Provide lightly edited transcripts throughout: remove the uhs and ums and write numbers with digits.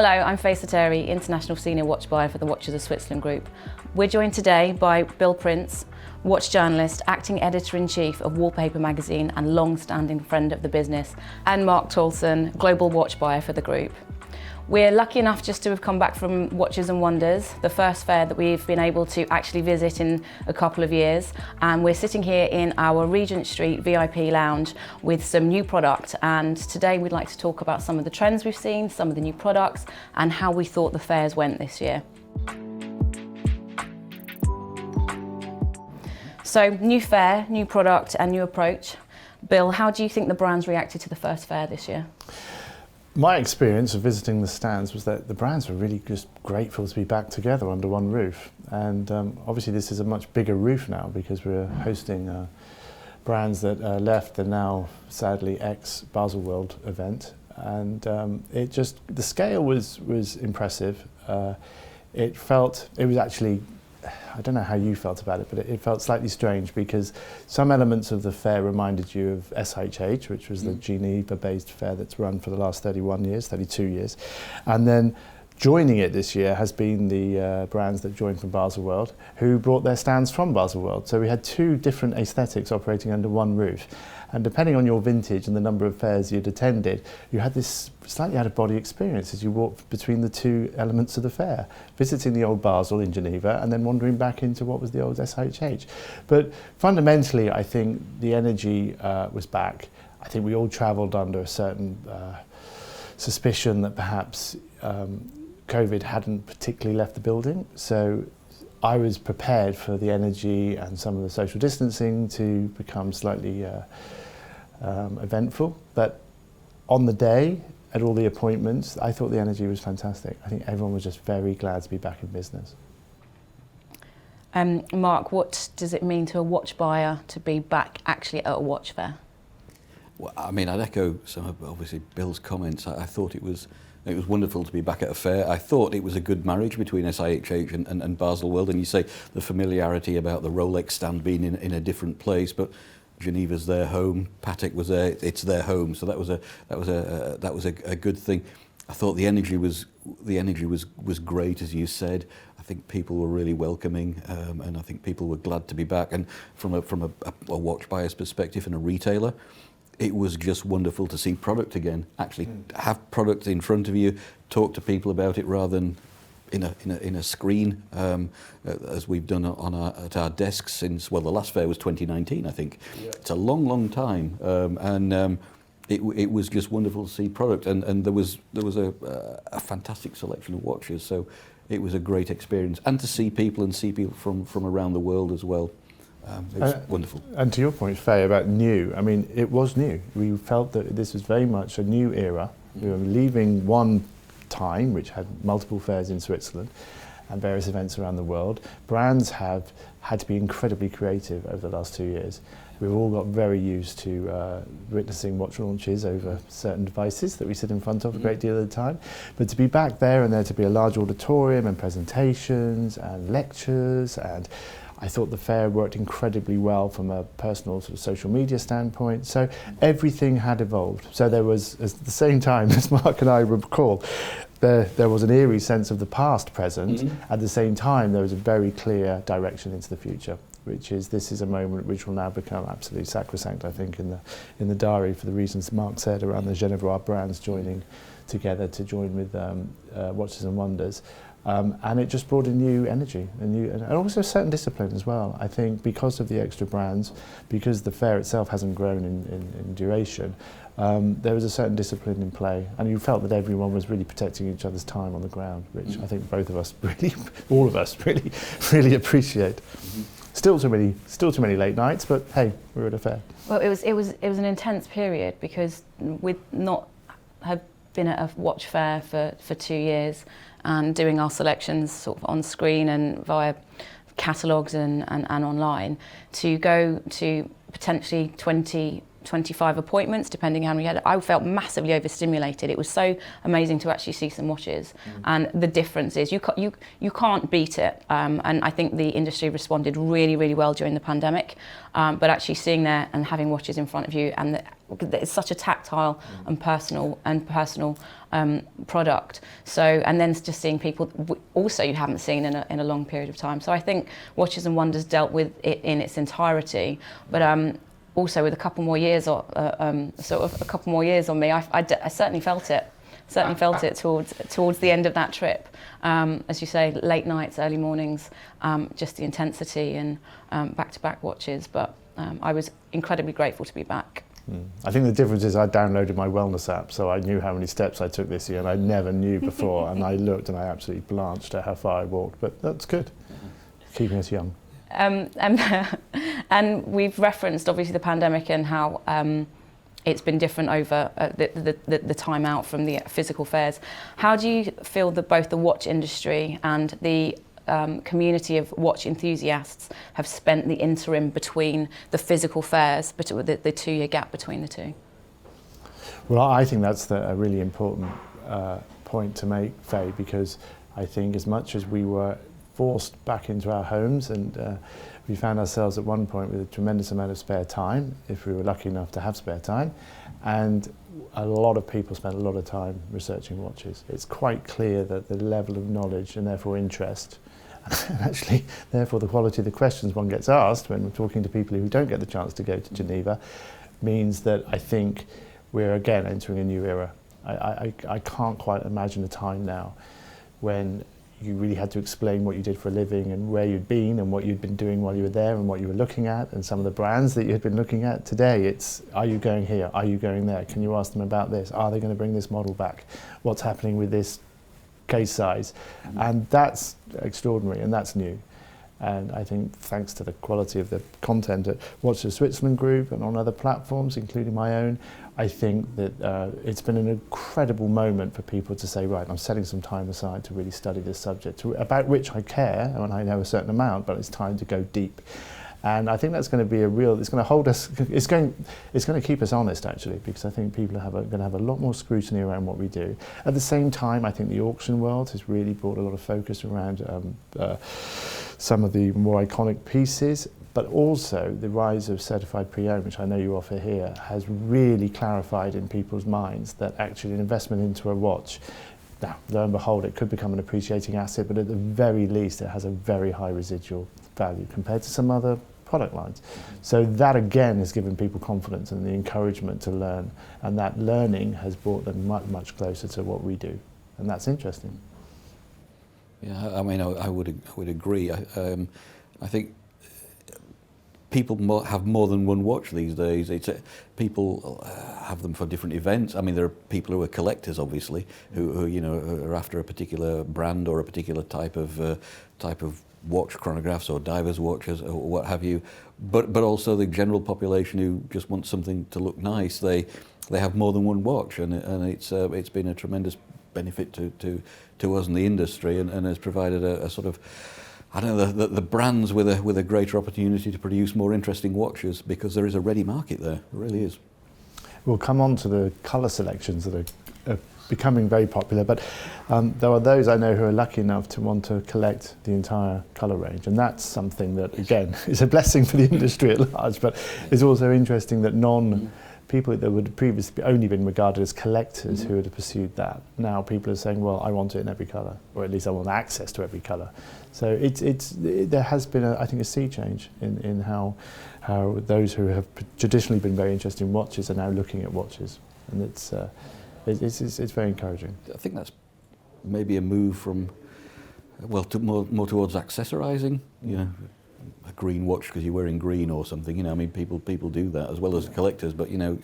Hello, I'm Faye Soteri, International Senior Watch Buyer for the Watches of Switzerland Group. We're joined today by Bill Prince, watch journalist, acting editor-in-chief of Wallpaper magazine and long-standing friend of the business, and Mark Toulson, global watch buyer for the group. We're lucky enough just to have come back from Watches and Wonders, the first fair that we've been able to actually visit in a couple of years. And we're sitting here in our Regent Street VIP lounge with some new product. And today we'd like to talk about some of the trends we've seen, some of the new products, and how we thought the fairs went this year. So, new fair, new product, and new approach. Bill, how do you think the brands reacted to the first fair this year? My experience of visiting the stands was that the brands were really just grateful to be back together under one roof. And obviously this is a much bigger roof now because we're hosting brands that left the now sadly ex-Baselworld event. And the scale was impressive. It was actually, I don't know how you felt about it, but it felt slightly strange because some elements of the fair reminded you of SHH, which was the Geneva-based fair that's run for the last 32 years. And then joining it this year has been the brands that joined from Baselworld, who brought their stands from Baselworld. So we had two different aesthetics operating under one roof. And depending on your vintage and the number of fairs you'd attended, you had this slightly out-of-body experience as you walked between the two elements of the fair, visiting the old Basel in Geneva and then wandering back into what was the old SHH. But fundamentally, I think the energy was back. I think we all travelled under a certain suspicion that perhaps COVID hadn't particularly left the building. So I was prepared for the energy and some of the social distancing to become slightly eventful, but on the day, at all the appointments, I thought the energy was fantastic. I think everyone was just very glad to be back in business. Mark, what does it mean to a watch buyer to be back actually at a watch fair? Well, I mean, I'd echo some of obviously Bill's comments. I thought it was wonderful to be back at a fair. I thought it was a good marriage between SIHH and Baselworld, and you say the familiarity about the Rolex stand being in a different place, but Geneva's their home, Patek was there, it's their home, so that was a good thing. I thought the energy was great, as you said. I think people were really welcoming, and I think people were glad to be back. And from a watch buyer's perspective and a retailer, it was just wonderful to see product again. Actually, have product in front of you, talk to people about it rather than in a screen, as we've done at our desks since, well, the last fair was 2019, I think. Yeah. It's a long time, and it was just wonderful to see product, and there was a fantastic selection of watches. So it was a great experience, and to see people from around the world as well. It was wonderful. And to your point, Faye, about new, I mean, it was new. We felt that this was very much a new era. We were leaving one time, which had multiple fairs in Switzerland and various events around the world. Brands have had to be incredibly creative over the last 2 years. We've all got very used to witnessing watch launches over certain devices that we sit in front of a great deal of the time. But to be back there and there to be a large auditorium and presentations and lectures, and I thought the fair worked incredibly well from a personal sort of social media standpoint. So everything had evolved. So there was, at the same time, as Mark and I recall, there was an eerie sense of the past present. At the same time, there was a very clear direction into the future, which is this is a moment which will now become absolutely sacrosanct, I think, in the diary for the reasons Mark said around the Genevois brands joining together to join with Watches and Wonders. And it just brought a new energy, and also a certain discipline as well. I think because of the extra brands, because the fair itself hasn't grown in duration, there was a certain discipline in play, and you felt that everyone was really protecting each other's time on the ground, which I think both of us really, all of us really appreciate. Still too many late nights, but hey, we were at a fair. Well, it was an intense period because we'd not have been at a watch fair for 2 years and doing our selections sort of on screen and via catalogues and online, to go to potentially 20 25 appointments, depending how many you had. I felt massively overstimulated. It was so amazing to actually see some watches, and the difference is you can't beat it. And I think the industry responded really, really well during the pandemic. But actually seeing there and having watches in front of you, and it's such a tactile and personal product. So, and then just seeing people also you haven't seen in a long period of time. So I think Watches and Wonders dealt with it in its entirety, but also with a couple more years, or sort of a couple more years on me, I certainly felt it. Certainly felt it towards the end of that trip. As you say, late nights, early mornings, just the intensity and back-to-back watches. But I was incredibly grateful to be back. I think the difference is I downloaded my wellness app, so I knew how many steps I took this year, and I never knew before. And I looked, and I absolutely blanched at how far I walked. But that's good, keeping us young. And we've referenced obviously the pandemic and how it's been different over the time out from the physical fairs. How do you feel that both the watch industry and the community of watch enthusiasts have spent the interim between the physical fairs, the 2-year gap between the two? Well, I think that's a really important point to make, Faye, because I think as much as we were forced back into our homes, and we found ourselves at one point with a tremendous amount of spare time, if we were lucky enough to have spare time, and a lot of people spent a lot of time researching watches. It's quite clear that the level of knowledge and therefore interest, and actually therefore the quality of the questions one gets asked when we're talking to people who don't get the chance to go to Geneva, means that I think we're again entering a new era. I can't quite imagine a time now when you really had to explain what you did for a living and where you'd been and what you'd been doing while you were there and what you were looking at and some of the brands that you had been looking at. Today it's, are you going here? Are you going there? Can you ask them about this? Are they going to bring this model back? What's happening with this case size? And that's extraordinary, and that's new. And I think thanks to the quality of the content at Watches of Switzerland Group and on other platforms, including my own, I think that it's been an incredible moment for people to say, right, I'm setting some time aside to really study this subject, about which I care, and I know a certain amount, but it's time to go deep. And I think that's going to be it's going to hold us, it's going to keep us honest, actually, because I think people are going to have a lot more scrutiny around what we do. At the same time, I think the auction world has really brought a lot of focus around some of the more iconic pieces, but also the rise of certified pre-owned, which I know you offer here, has really clarified in people's minds that actually an investment into a watch, now, lo and behold, it could become an appreciating asset, but at the very least, it has a very high residual value compared to some other product lines. So that again has given people confidence and the encouragement to learn, and that learning has brought them much, much closer to what we do, and that's interesting. Yeah, I mean, I would agree. I think people have more than one watch these days. People have them for different events. I mean, there are people who are collectors, obviously, who you know are after a particular brand or a particular type of watch, chronographs or divers watches or what have you. But also the general population who just wants something to look nice. They have more than one watch, and it's been a tremendous benefit to us in the industry, and has provided a sort of, I don't know, the brands with a greater opportunity to produce more interesting watches, because there is a ready market there. It really is. We'll come on to the colour selections that are becoming very popular, but there are those I know who are lucky enough to want to collect the entire colour range, and that's something that, again, is a blessing for the industry at large, but it's also interesting that people that would have previously only been regarded as collectors who had pursued that. Now people are saying, well, I want it in every colour, or at least I want access to every colour. So there has been, I think, a sea change in how those who have traditionally been very interested in watches are now looking at watches, and it's very encouraging. I think that's maybe a move from, well, to more towards accessorising, you know, a green watch because you're wearing green or something, you know. I mean, people do that as well as collectors, but you know,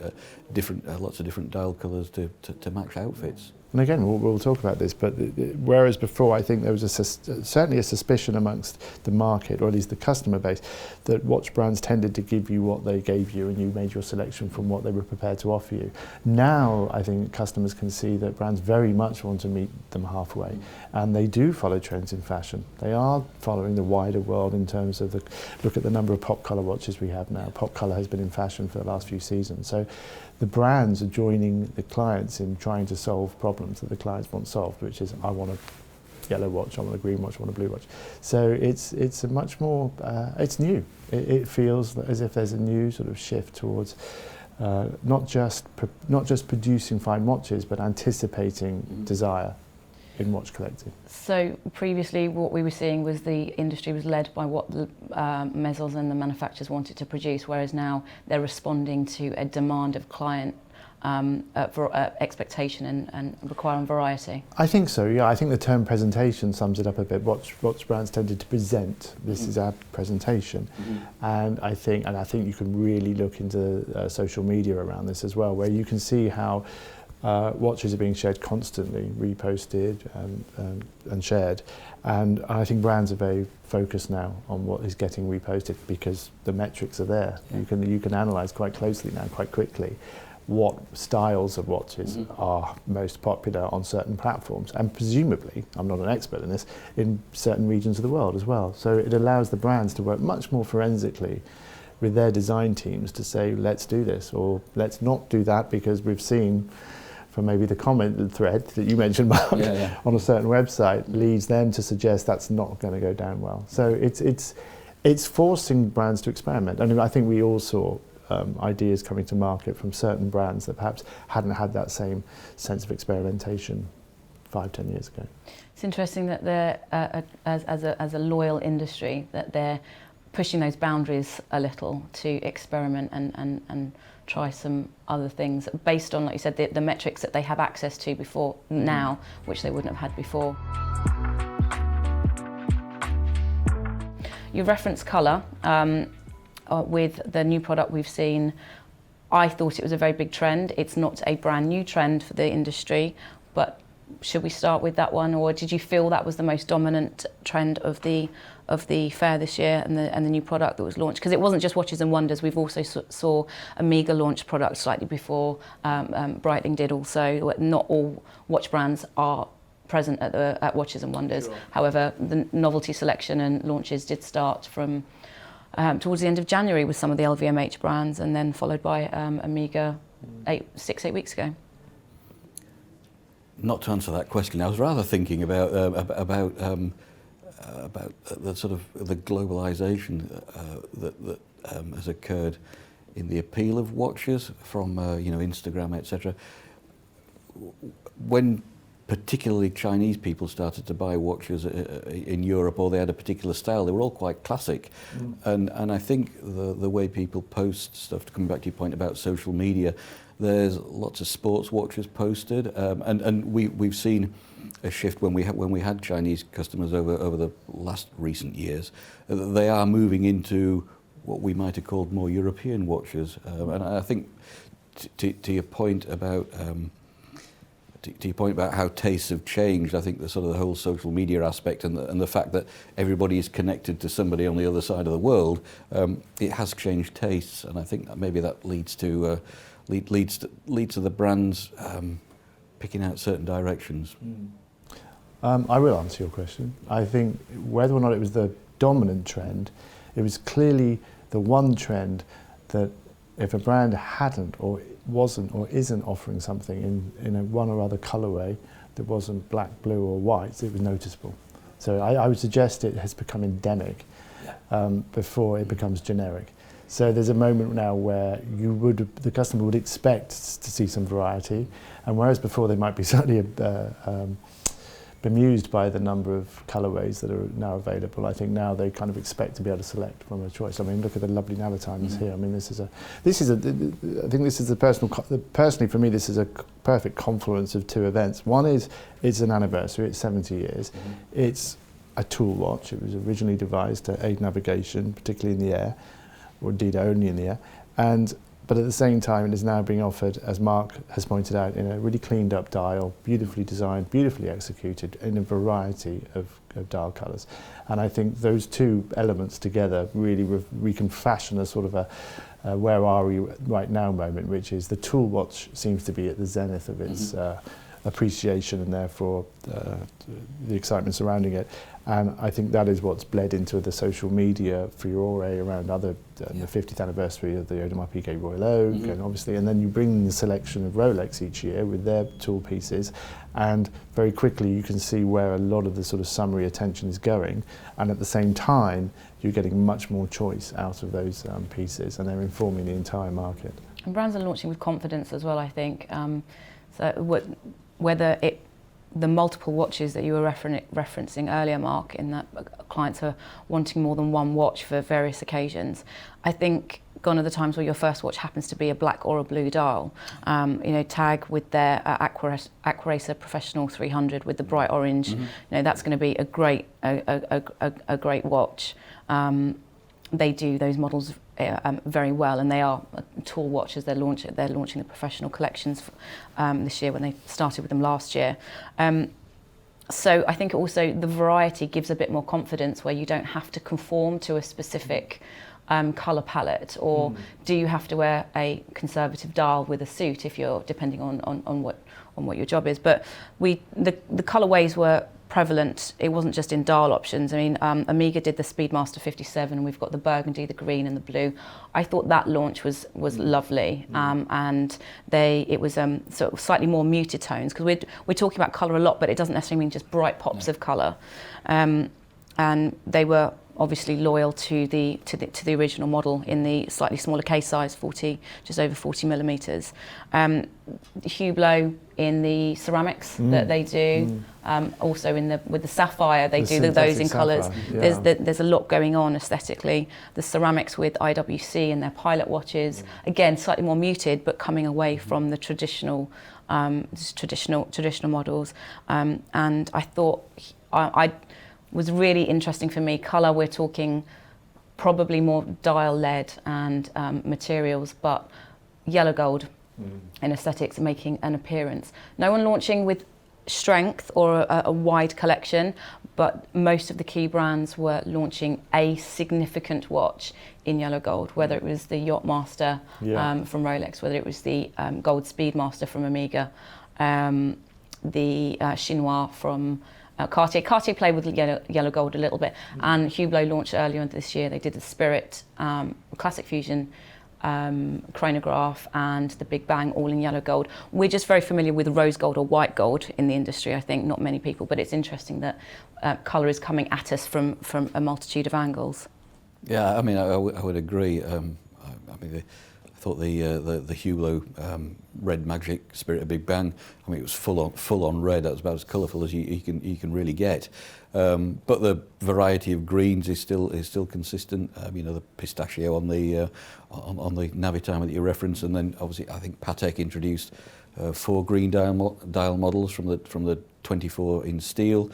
lots of different dial colours to match outfits. And again, we'll talk about this, but whereas before I think there was certainly a suspicion amongst the market, or at least the customer base, that watch brands tended to give you what they gave you and you made your selection from what they were prepared to offer you. Now I think customers can see that brands very much want to meet them halfway, and they do follow trends in fashion. They are following the wider world in terms of look at the number of pop colour watches we have now. Pop colour has been in fashion for the last few seasons. So the brands are joining the clients in trying to solve problems that the clients want solved, which is, I want a yellow watch, I want a green watch, I want a blue watch. So it's a much more, it's new. It feels as if there's a new sort of shift towards not just producing fine watches, but anticipating desire in watch collecting. So previously what we were seeing was the industry was led by what the maisons and the manufacturers wanted to produce, whereas now they're responding to a demand of client for expectation and requiring variety. I think so, yeah. I think the term presentation sums it up a bit. Watch brands tended to present, this is our presentation. And I think you can really look into social media around this as well, where you can see how watches are being shared constantly, reposted and shared, and I think brands are very focused now on what is getting reposted because the metrics are there. Yeah. You can analyse quite closely now, quite quickly, what styles of watches are most popular on certain platforms, and presumably, I'm not an expert in this, in certain regions of the world as well. So it allows the brands to work much more forensically with their design teams to say, let's do this, or let's not do that, because we've seen from maybe the comment thread that you mentioned, Mark, on a certain website, leads them to suggest that's not going to go down well. So it's forcing brands to experiment. I mean, I think we all saw ideas coming to market from certain brands that perhaps hadn't had that same sense of experimentation 5-10 years ago. It's interesting that they're, as a loyal industry, that they're pushing those boundaries a little to experiment and try some other things based on, like you said, the metrics that they have access to before now, which they wouldn't have had before. You referenced colour. With the new product we've seen, I thought it was a very big trend. It's not a brand new trend for the industry, but should we start with that one, or did you feel that was the most dominant trend of the fair this year and the new product that was launched? Because it wasn't just Watches and Wonders. We've also saw Omega launch products slightly before. Breitling did also. Not all watch brands are present at Watches and Wonders. Sure. However, the novelty selection and launches did start from towards the end of January with some of the LVMH brands, and then followed by Omega 6-8 weeks ago. Not to answer that question, I was rather thinking about the sort of the globalization that has occurred in the appeal of watches from Instagram, etc. When particularly Chinese people started to buy watches in Europe, or they had a particular style, they were all quite classic. And I think the way people post stuff, to come back to your point about social media, there's lots of sports watches posted, and we've seen a shift when we had Chinese customers over the last recent years. They are moving into what we might have called more European watches, and I think to your point about how tastes have changed, I think the sort of the whole social media aspect and the fact that everybody is connected to somebody on the other side of the world, it has changed tastes, and I think that maybe that leads to the brands picking out certain directions. I will answer your question. I think whether or not it was the dominant trend, it was clearly the one trend that if a brand hadn't or wasn't or isn't offering something in a one or other colourway that wasn't black, blue or white, it was noticeable. So I would suggest it has become endemic before it becomes generic. So there's a moment now where the customer would expect to see some variety, and whereas before they might be slightly bemused by the number of colourways that are now available, I think now they kind of expect to be able to select from a choice. I mean, look at the lovely Navitimes here. I mean, personally for me, this is a perfect confluence of two events. One is it's an anniversary, it's 70 years. It's a tool watch. It was originally devised to aid navigation, particularly in the air, or indeed only in the air. And But at the same time, it is now being offered, as Mark has pointed out, in a really cleaned up dial, beautifully designed, beautifully executed in a variety of dial colours. And I think those two elements together really we can fashion a sort of a where are we right now moment, which is the tool watch seems to be at the zenith of its appreciation and therefore the excitement surrounding it. And I think that is what's bled into the social media furore around the 50th anniversary of the Audemars Piguet Royal Oak, and obviously, and then you bring the selection of Rolex each year with their tool pieces, and very quickly you can see where a lot of the sort of summary attention is going, and at the same time you're getting much more choice out of those pieces, and they're informing the entire market. And brands are launching with confidence as well, I think. Whether the multiple watches that you were referencing earlier, Mark, in that clients are wanting more than one watch for various occasions. I think gone are the times where your first watch happens to be a black or a blue dial. Tag with their Aqua Racer Professional 300 with the bright orange. That's going to be a great watch. They do those models very well, and they are tool watches. They're launching the professional collections this year when they started with them last year. So I think also the variety gives a bit more confidence, where you don't have to conform to a specific colour palette, or do you have to wear a conservative dial with a suit if you're depending on what your job is. But the colourways were prevalent. It wasn't just in dial options. I mean, Omega did the Speedmaster 57, and we've got the burgundy, the green, and the blue. I thought that launch was lovely, and it was sort of slightly more muted tones, because we're talking about colour a lot, but it doesn't necessarily mean just bright pops of colour. And they were obviously loyal to the original model in the slightly smaller case size, just over 40 millimeters. Hublot in the ceramics that they do, also with the sapphire, they do those in colours. Yeah. There's a lot going on aesthetically. The ceramics with IWC and their pilot watches, again slightly more muted, but coming away from the traditional models. And I thought I was really interesting for me. Colour, we're talking probably more dial lead and materials, but yellow gold in aesthetics making an appearance. No one launching with strength or a wide collection, but most of the key brands were launching a significant watch in yellow gold, whether it was the Yachtmaster from Rolex, whether it was the gold Speedmaster from Omega, the Chinois from Cartier. Cartier played with yellow gold a little bit, and Hublot launched earlier this year. They did the Spirit Classic Fusion chronograph and the Big Bang, all in yellow gold. We're just very familiar with rose gold or white gold in the industry, I think, not many people, but it's interesting that colour is coming at us from a multitude of angles. Yeah, I mean, I would agree. I thought the Hublot Red Magic Spirit of Big Bang, I mean, it was full on red. That was about as colourful as you can really get. But the variety of greens is still consistent. The pistachio on the Navitimer that you referenced, and then obviously I think Patek introduced 4 green dial models from the 24 in steel.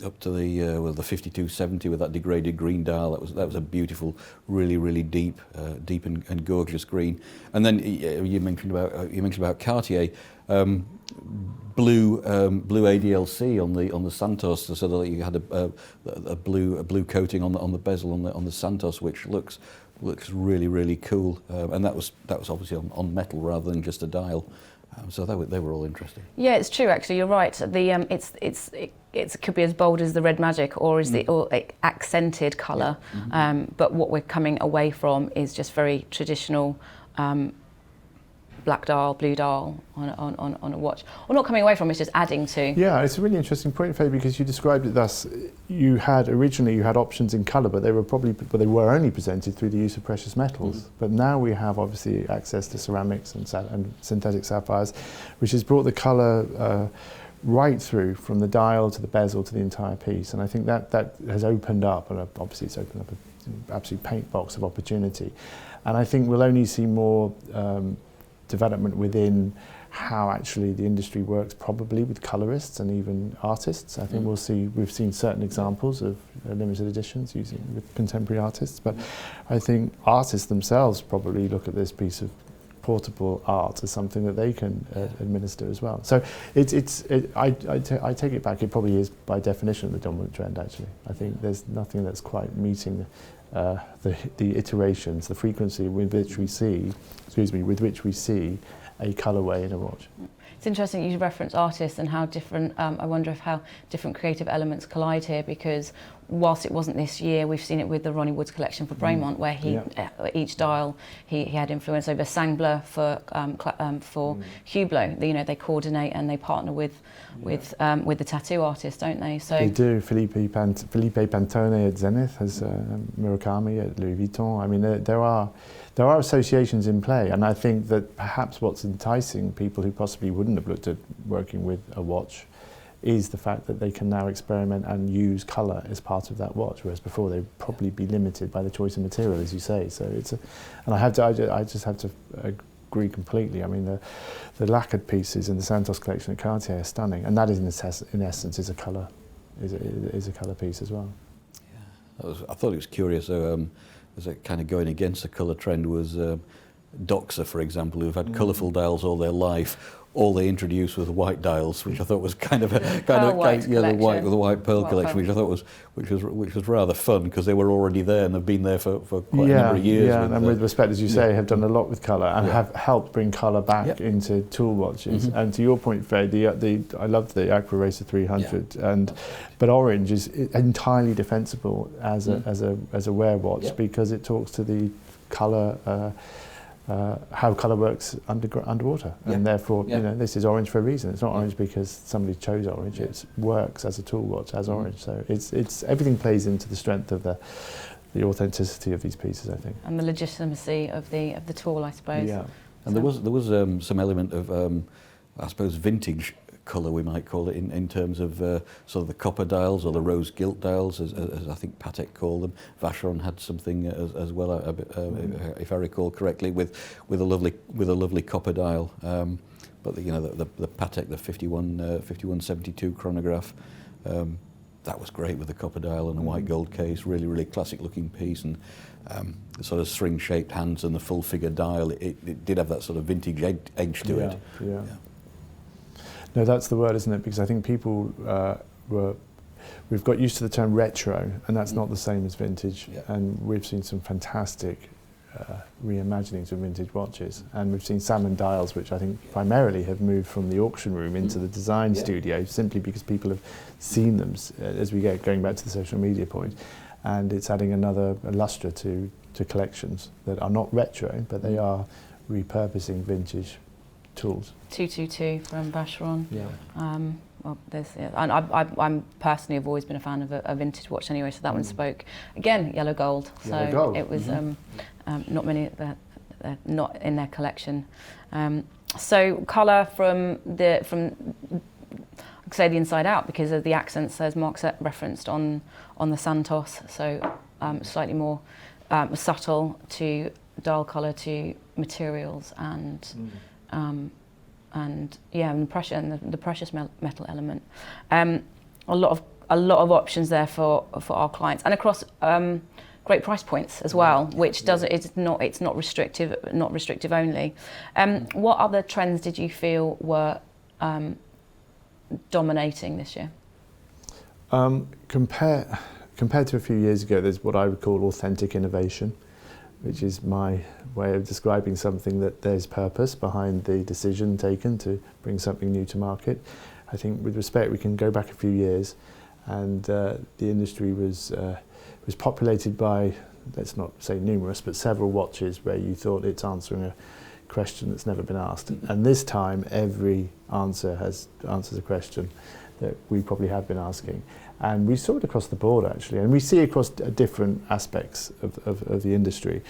Up to the 5270 with that degraded green dial. That was a beautiful, really deep and gorgeous green. And then you mentioned about Cartier, blue ADLC on the Santos, so that you had a blue coating on the bezel on the Santos, which looks really cool. And that was obviously on metal rather than just a dial. So they were all interesting. Yeah, it's true. Actually, you're right. It could be as bold as the Red Magic, or accented colour. But what we're coming away from is just very traditional black dial, blue dial on a watch. Or not coming away from, it's just adding to. Yeah, it's a really interesting point, Faye, because you described it thus. Originally you had options in colour, but they were only presented through the use of precious metals. But now we have obviously access to ceramics and synthetic sapphires, which has brought the colour right through from the dial to the bezel to the entire piece. And I think that has opened up, and obviously it's opened up an absolute paint box of opportunity. And I think we'll only see more development within how actually the industry works, probably with colorists and even artists. I think we've seen certain examples of limited editions using with contemporary artists, but I think artists themselves probably look at this piece of portable art as something that they can administer as well. So I take it back, it probably is by definition the dominant trend actually. I think there's nothing that's quite meeting the iterations, the frequency with which we see, a colourway in a watch. It's interesting you reference artists and how different, I wonder if how different creative elements collide here, because whilst it wasn't this year, we've seen it with the Ronnie Wood's collection for Bremont, where each dial he had influence over. Sangbleu for Hublot. You know, they coordinate and they partner with the tattoo artist, don't they? So they do. Felipe Pantone at Zenith has Murakami at Louis Vuitton. I mean, there are associations in play, and I think that perhaps what's enticing people who possibly wouldn't have looked at working with a watch is the fact that they can now experiment and use colour as part of that watch, whereas before they'd probably be limited by the choice of material, as you say. So and I just have to agree completely. I mean, the lacquered pieces in the Santos collection at Cartier are stunning, and that is in essence is a colour piece as well. Yeah, I thought it was curious. So, as a kind of going against the colour trend was Doxa, for example, who've had colourful dials all their life. All they introduced was white dials, which I thought was the white pearl collection, which I thought was rather fun because they were already there and have been there for quite a number of years. Yeah, and with respect, as you say, have done a lot with colour and have helped bring colour back into tool watches. And to your point, Faye, I love the Aqua Racer 300, but orange is entirely defensible as a wear watch because it talks to the colour. How colour works underwater, and therefore you know, this is orange for a reason. It's not orange because somebody chose orange. It works as a tool watch as orange. So it's everything plays into the strength of the authenticity of these pieces, I think, and the legitimacy of the tool, I suppose. Yeah, and there was some element of I suppose vintage colour, we might call it, in terms of sort of the copper dials or the rose gilt dials, as I think Patek called them. Vacheron had something as well, if I recall correctly, with a lovely copper dial. But the Patek, the 5172 chronograph, that was great with the copper dial and a white gold case. Really classic looking piece, and the sort of string shaped hands and the full figure dial. It did have that sort of vintage edge to it. Yeah. No, that's the word, isn't it? Because I think people we've got used to the term retro, and that's not the same as vintage. And we've seen some fantastic reimaginings of vintage watches, and we've seen salmon dials, which I think primarily have moved from the auction room into the design studio, simply because people have seen them as we get going back to the social media point, and it's adding another lustre to collections that are not retro, but they are repurposing vintage tools. 222 from Vacheron. Yeah. Well, and I'm personally have always been a fan of a vintage watch anyway. So that one spoke again, yellow gold. So it was not many not in their collection. So colour from I could say the inside out because of the accents, as Mark referenced on the Santos. So slightly more subtle to dial colour to materials and pressure and the precious metal element. A lot of options there for our clients, and across great price points as well, which it's not restrictive only. What other trends did you feel were dominating this year? Compared to a few years ago, there's what I would call authentic innovation, which is my way of describing something that there's purpose behind the decision taken to bring something new to market. I think with respect, we can go back a few years, and the industry was populated by, let's not say numerous, but several watches where you thought it's answering a question that's never been asked. And this time, every answer answers a question that we probably have been asking. And we saw it across the board, actually, and we see across different aspects of the industry.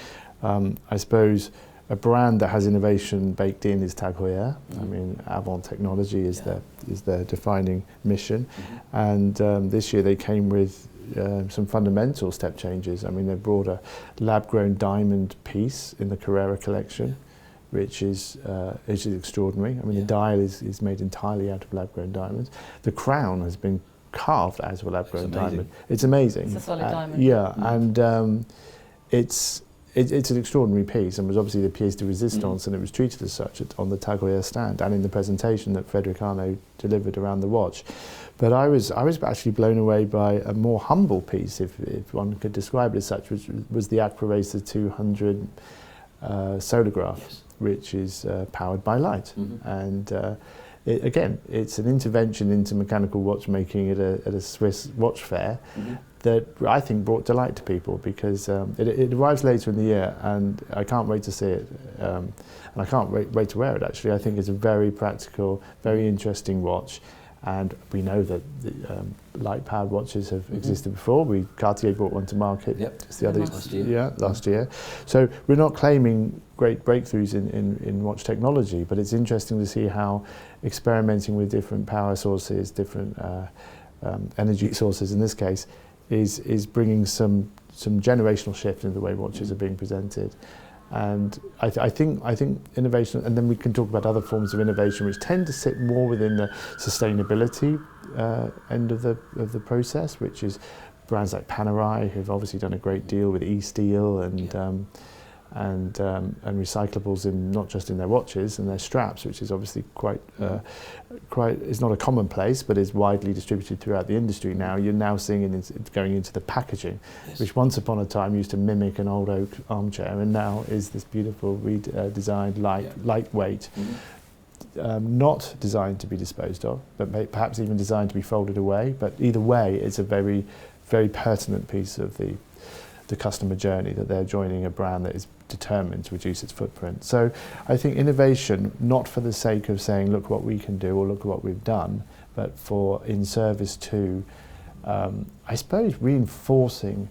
I suppose a brand that has innovation baked in is Tag Heuer. I mean, Avant technology is their defining mission. And this year they came with some fundamental step changes. I mean, they brought a lab-grown diamond piece in the Carrera collection, which is extraordinary. I mean, the dial is made entirely out of lab-grown diamonds. The crown has been carved out of a lab-grown diamond. It's amazing. It's a solid diamond. Yeah, and it's an extraordinary piece, and was obviously the pièce de résistance, and it was treated as such on the Cartier stand and in the presentation that Frederic Arnault delivered around the watch. But I was actually blown away by a more humble piece, if one could describe it as such, which was the Aqua Racer 200 solargraph, which is powered by light. And again, it's an intervention into mechanical watchmaking at a Swiss watch fair that I think brought delight to people, because it arrives later in the year, and I can't wait to see it, and I can't wait to wear it actually. I think it's a very practical, very interesting watch, and we know that light-powered watches have existed before. Cartier brought one to market just the other last year. So we're not claiming great breakthroughs in watch technology, but it's interesting to see how experimenting with different power sources, different energy sources in this case, is bringing some generational shift in the way watches are being presented. And I think innovation, and then we can talk about other forms of innovation which tend to sit more within the sustainability end of the process, which is brands like Panerai, who've obviously done a great deal with e-steel and recyclables in not just in their watches and their straps, which is obviously quite it's not a commonplace, but is widely distributed throughout the industry now. You're now seeing it going into the packaging, which once upon a time used to mimic an old oak armchair, and now is this beautiful redesigned lightweight, not designed to be disposed of, but perhaps even designed to be folded away. But either way, it's a very, very pertinent piece of the customer journey, that they're joining a brand that is determined to reduce its footprint. So I think innovation, not for the sake of saying, look what we can do or look what we've done, but for in service to, I suppose, reinforcing,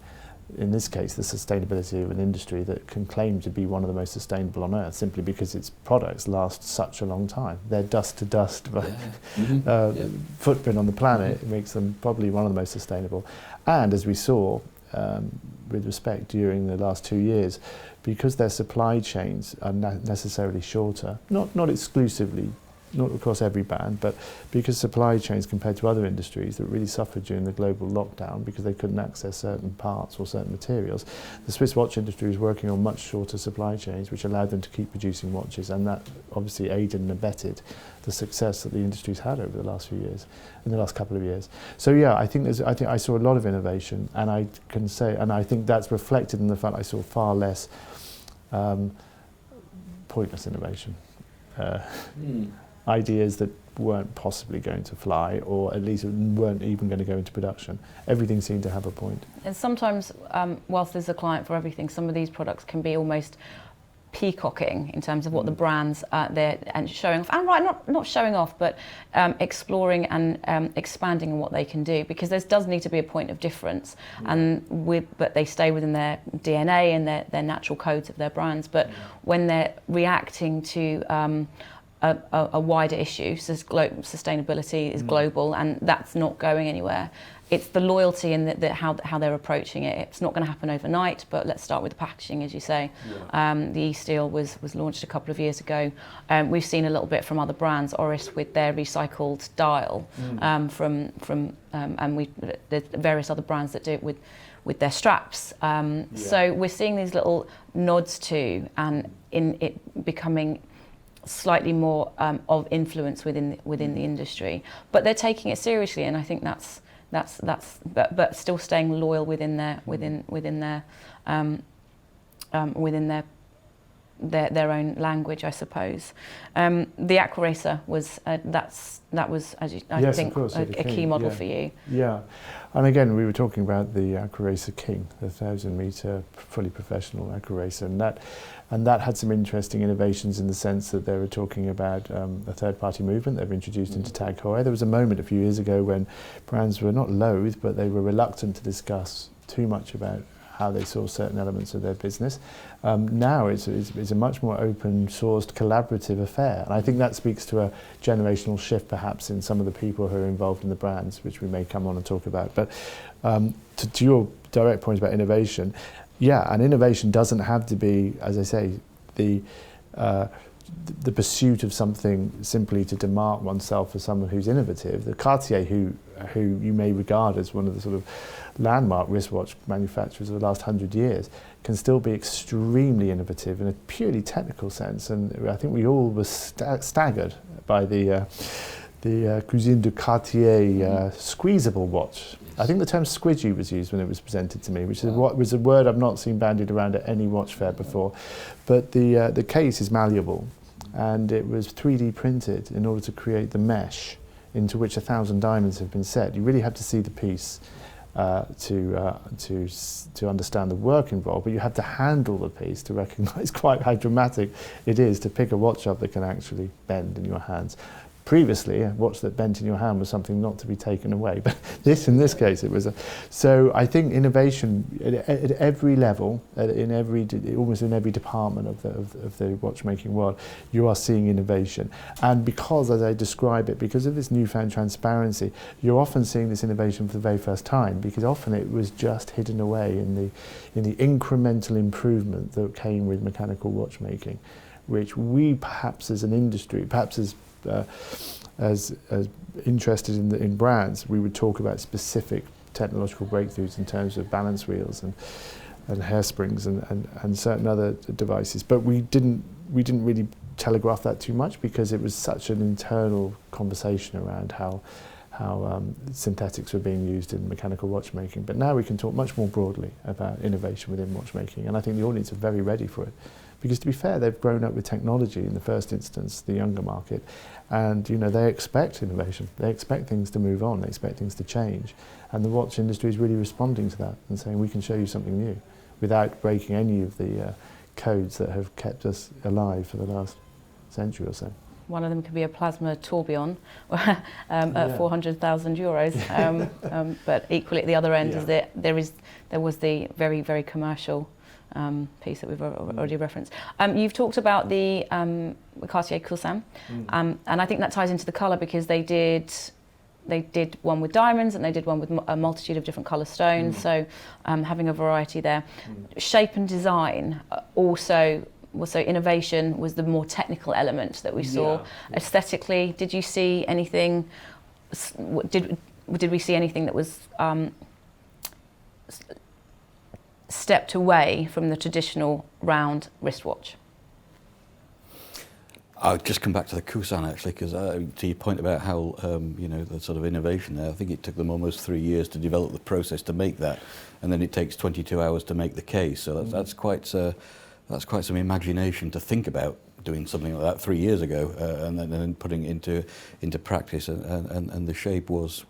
in this case, the sustainability of an industry that can claim to be one of the most sustainable on earth, simply because its products last such a long time. Their dust-to-dust footprint on the planet makes them probably one of the most sustainable. And as we saw, with respect during the last 2 years, because their supply chains are necessarily shorter, not exclusively, not across every band, but because supply chains compared to other industries that really suffered during the global lockdown because they couldn't access certain parts or certain materials, the Swiss watch industry was working on much shorter supply chains, which allowed them to keep producing watches, and that obviously aided and abetted the success that the industry's had over the last few years, in the last couple of years. So yeah, I think I saw a lot of innovation, and I can say, and I think that's reflected in the fact I saw far less pointless innovation. Ideas that weren't possibly going to fly, or at least weren't even going to go into production. Everything seemed to have a point. And sometimes, whilst there's a client for everything, some of these products can be almost peacocking in terms of what the brands they're and showing off, and not showing off, but exploring and expanding on what they can do, because there does need to be a point of difference, but they stay within their DNA and their natural codes of their brands. But when they're reacting to a wider issue, so sustainability is global, and that's not going anywhere. It's the loyalty and how they're approaching it. It's not going to happen overnight, but let's start with the packaging, as you say. The e-steel was launched a couple of years ago. We've seen a little bit from other brands, Oris with their recycled dial, and there's various other brands that do it with their straps. So we're seeing these little nods to, and in it becoming slightly more of influence within the industry, but they're taking it seriously, and I think that's but still staying loyal within their own language, I suppose. The Aqua Racer was that was, as you, I think, a key model for you. Yeah, and again, we were talking about the Aqua Racer King, the 1,000-meter fully professional Aqua Racer, and that had some interesting innovations in the sense that they were talking about a third-party movement they've introduced into Tag Heuer. There was a moment a few years ago when brands were not loath, but they were reluctant to discuss too much about how they saw certain elements of their business. Now it's a much more open-sourced, collaborative affair, and I think that speaks to a generational shift perhaps in some of the people who are involved in the brands, which we may come on and talk about. But to your direct point about innovation, yeah, and innovation doesn't have to be, as I say, the the pursuit of something simply to demark oneself as someone who's innovative. The Cartier, who you may regard as one of the sort of landmark wristwatch manufacturers of the last 100 years, can still be extremely innovative in a purely technical sense. And I think we all were staggered by the Cuisine de Cartier squeezable watch. I think the term squidgy was used when it was presented to me, which is what was a word I've not seen bandied around at any watch fair before. But the case is malleable, and it was 3D printed in order to create the mesh into which 1,000 diamonds have been set. You really have to see the piece to understand the work involved, but you have to handle the piece to recognise quite how dramatic it is to pick a watch up that can actually bend in your hands. Previously, a watch that bent in your hand was something not to be taken away, but in this case, it was. So I think innovation at every level, almost in every department of the watchmaking world, you are seeing innovation. And because, as I describe it, because of this newfound transparency, you're often seeing this innovation for the very first time, because often it was just hidden away in the incremental improvement that came with mechanical watchmaking, which we perhaps as an industry, perhaps as interested in brands, we would talk about specific technological breakthroughs in terms of balance wheels and hairsprings and certain other devices. But we didn't really telegraph that too much, because it was such an internal conversation around how synthetics were being used in mechanical watchmaking. But now we can talk much more broadly about innovation within watchmaking, and I think the audience are very ready for it. Because to be fair, they've grown up with technology in the first instance, the younger market, and they expect innovation. They expect things to move on. They expect things to change, and the watch industry is really responding to that and saying we can show you something new, without breaking any of the codes that have kept us alive for the last century or so. One of them could be a plasma tourbillon at 400,000 euros, but equally at the other end is that there was the very, very commercial piece that we've already referenced. You've talked about the Cartier Toulson, and I think that ties into the colour, because they did one with diamonds and they did one with a multitude of different colour stones, so having a variety there. Shape and design also. So innovation was the more technical element that we saw. Aesthetically, did you see anything? Did we see anything that was stepped away from the traditional round wristwatch? I'll just come back to the Toulson actually, because to your point about how the sort of innovation there, I think it took them almost 3 years to develop the process to make that, and then it takes 22 hours to make the case. So that's quite some imagination to think about doing something like that 3 years ago, and then putting it into practice, and the shape was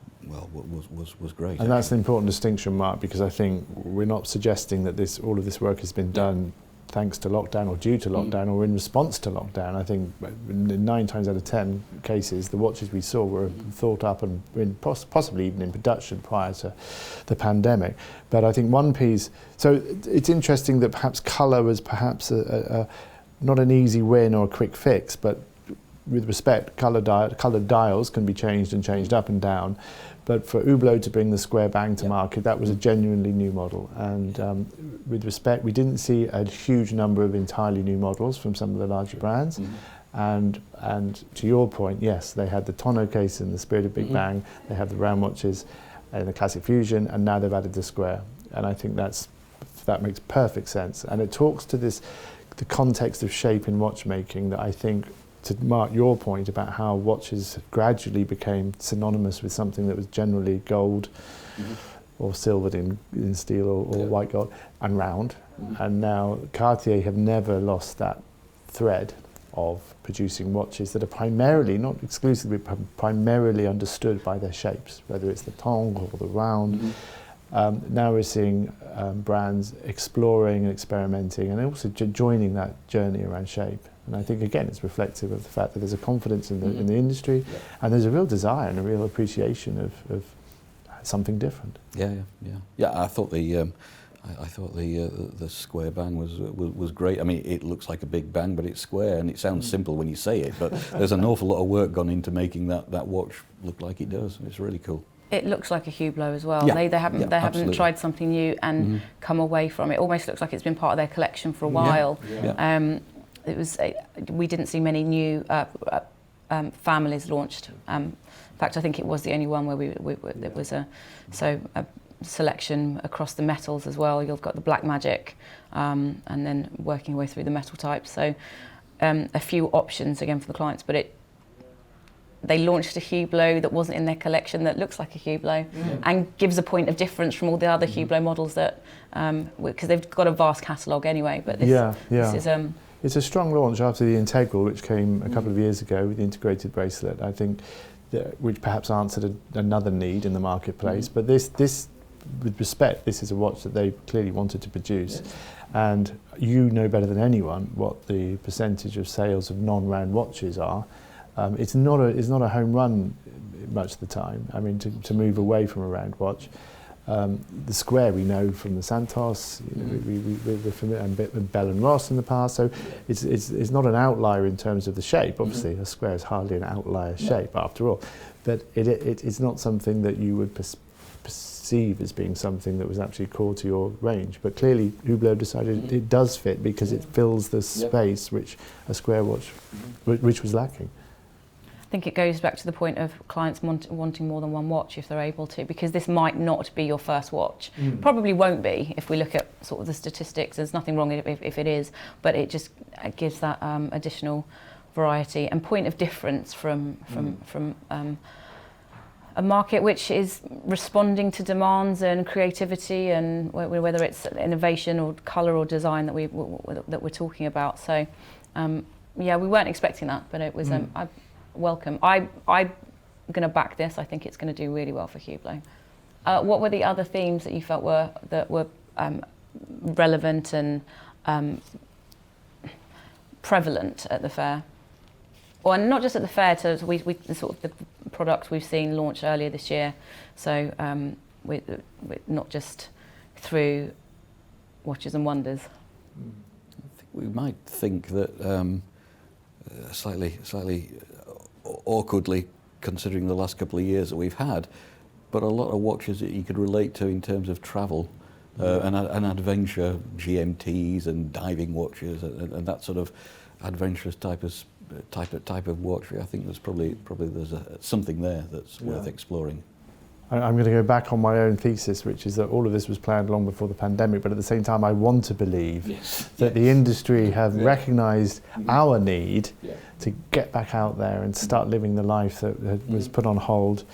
great. And that's an important distinction, Mark, because I think we're not suggesting that all of this work has been done thanks to lockdown or due to lockdown or in response to lockdown. I think in 9 times out of 10 cases, the watches we saw were thought up and possibly even in production prior to the pandemic. But I think one piece, so it's interesting that perhaps colour was perhaps not an easy win or a quick fix, but with respect, coloured dials can be changed and changed up and down. But for Hublot to bring the square bang to market, that was a genuinely new model. And with respect, we didn't see a huge number of entirely new models from some of the larger brands. And to your point, yes, they had the tonneau case in the spirit of Big Bang. They have the round watches and the Classic Fusion, and now they've added the square. And I think that makes perfect sense. And it talks to the context of shape in watchmaking that I think, to mark your point about how watches gradually became synonymous with something that was generally gold or silvered in steel or white gold and round. And now Cartier have never lost that thread of producing watches that are primarily, not exclusively, primarily understood by their shapes, whether it's the tongue or the round. Now we're seeing brands exploring and experimenting and also joining that journey around shape. And I think, again, it's reflective of the fact that there's a confidence in the industry, and there's a real desire and a real appreciation of something different. Yeah. I thought the square bang was great. I mean, it looks like a big bang, but it's square, and it sounds simple when you say it. But there's an awful lot of work gone into making that watch look like it does. It's really cool. It looks like a Hublot as well. Yeah. They haven't tried something new and come away from it. Almost looks like it's been part of their collection for a while. we didn't see many new families launched. In fact, I think it was the only one where it was a selection across the metals as well. You've got the black magic, and then working your way through the metal types. So a few options again for the clients, but they launched a Hublot that wasn't in their collection that looks like a Hublot and gives a point of difference from all the other Hublot models that, because they've got a vast catalogue anyway, but this is... It's a strong launch after the Integral, which came a couple of years ago with the integrated bracelet, I think, which perhaps answered another need in the marketplace. But this, with respect, this is a watch that they clearly wanted to produce. Yes. And you know better than anyone what the percentage of sales of non-round watches are. It's not a home run much of the time. I mean, to move away from a round watch. The square we know from the Santos, we're familiar, and Bell and Ross in the past, so it's not an outlier in terms of the shape. Obviously, a square is hardly an outlier shape after all, but it's not something that you would perceive as being something that was actually core to your range. But clearly, Hublot decided it does fit because it fills the space which a square watch, which was lacking. I think it goes back to the point of clients wanting more than one watch if they're able to, because this might not be your first watch. Probably won't be if we look at sort of the statistics. There's nothing wrong if it is, but it just gives that additional variety and point of difference from a market which is responding to demands and creativity, and whether it's innovation or colour or design that we're talking about. So yeah, we weren't expecting that, but it was welcome. I'm going to back this. I think it's going to do really well for Hublot. What were the other themes that you felt were relevant and prevalent at the fair? Or not just at the fair, so we sort of the product we've seen launch earlier this year. So we're not just through Watches and Wonders. I think we might think that slightly awkwardly, considering the last couple of years that we've had, but a lot of watches that you could relate to in terms of travel and adventure, GMTs and diving watches and that sort of adventurous type of watch. I think there's probably something there that's worth exploring. I'm going to go back on my own thesis, which is that all of this was planned long before the pandemic, but at the same time I want to believe that the industry have recognised our need to get back out there and start living the life that was put on hold.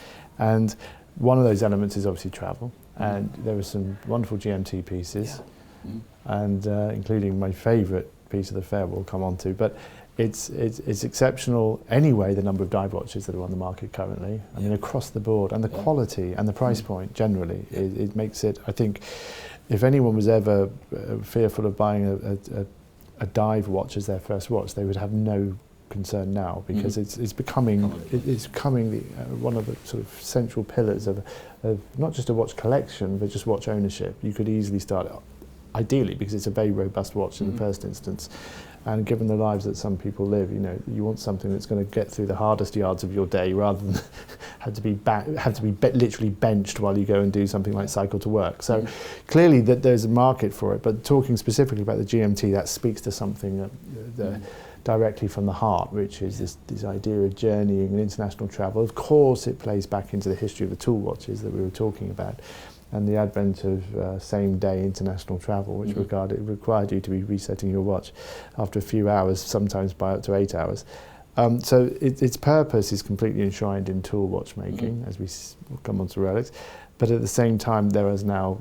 And one of those elements is obviously travel, and there were some wonderful GMT pieces, and including my favourite piece of the fair we'll come on to. But it's exceptional anyway, the number of dive watches that are on the market currently. I mean, across the board, and the quality and the price point generally, it makes it, I think, if anyone was ever fearful of buying a dive watch as their first watch, they would have no concern now, because it's becoming one of the sort of central pillars of not just a watch collection, but just watch ownership. You could easily start, ideally, because it's a very robust watch in the first instance. And given the lives that some people live, you know, you want something that's going to get through the hardest yards of your day, rather than have to be literally benched while you go and do something like cycle to work. So clearly that there's a market for it. But talking specifically about the GMT, that speaks to something directly from the heart, which is this idea of journeying and international travel. Of course, it plays back into the history of the tool watches that we were talking about, and the advent of same-day international travel, which required you to be resetting your watch after a few hours, sometimes by up to 8 hours. So its purpose is completely enshrined in tool watchmaking, as we'll come on to Rolex. But at the same time, there is now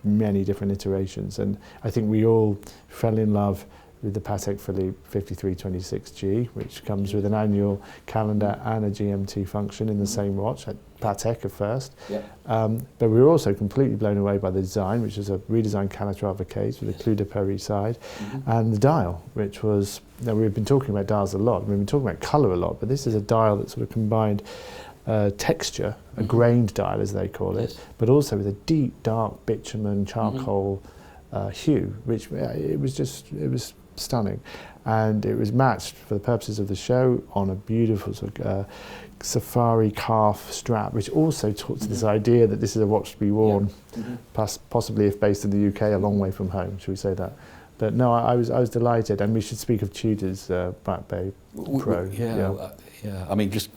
many different iterations, and I think we all fell in love with the Patek Philippe 5326G, which comes with an annual calendar and a GMT function in the same watch, at Patek at first. But we were also completely blown away by the design, which is a redesigned Calatrava case with a Clou de Paris side, and the dial, which was, we've been talking about dials a lot, we've been talking about colour a lot, but this is a dial that sort of combined texture, a grained dial as they call it, but also with a deep, dark bitumen charcoal hue, which it was stunning, and it was matched for the purposes of the show on a beautiful sort of safari calf strap, which also talks to this idea that this is a watch to be worn, possibly if based in the UK, a long way from home, should we say that? But no, I was delighted, and we should speak of Tudor's Black Bay Pro. Yeah. I mean, just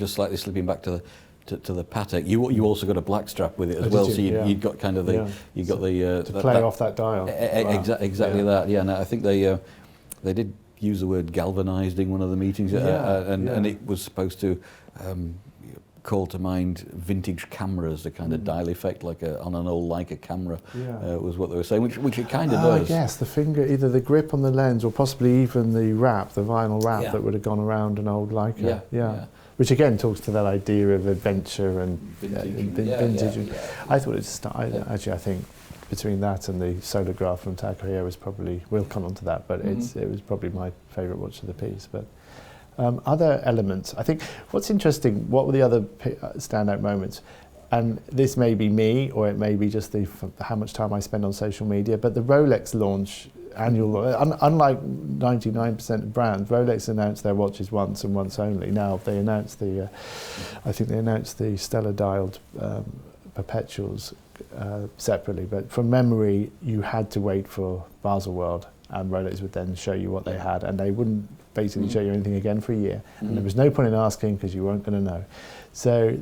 slightly slipping back to the Patek, you also got a black strap with it as Oh, well, did so you? you'd got kind of the to play off that dial. Exactly that. Yeah, and I think they did use the word galvanised in one of the meetings, and it was supposed to call to mind vintage cameras, the kind of dial effect like on an old Leica camera, was what they were saying, which it kind of does. Yes, the finger, either the grip on the lens or possibly even the wrap, the vinyl wrap that would have gone around an old Leica. Yeah. Which again talks to that idea of adventure and vintage. I thought actually I think between that and the Solargraph from Tag Heuer was probably, we'll come on to that, but it was probably my favourite watch of the piece. But other elements, I think what's interesting, what were the other standout moments? And this may be me, or it may be just how much time I spend on social media, but the Rolex launch, unlike 99% of brands, Rolex announced their watches once and once only. Now they announced I think they announced the stellar dialed perpetuals separately, but from memory you had to wait for Baselworld, and Rolex would then show you what they had, and they wouldn't basically show you anything again for a year, and there was no point in asking because you weren't going to know. So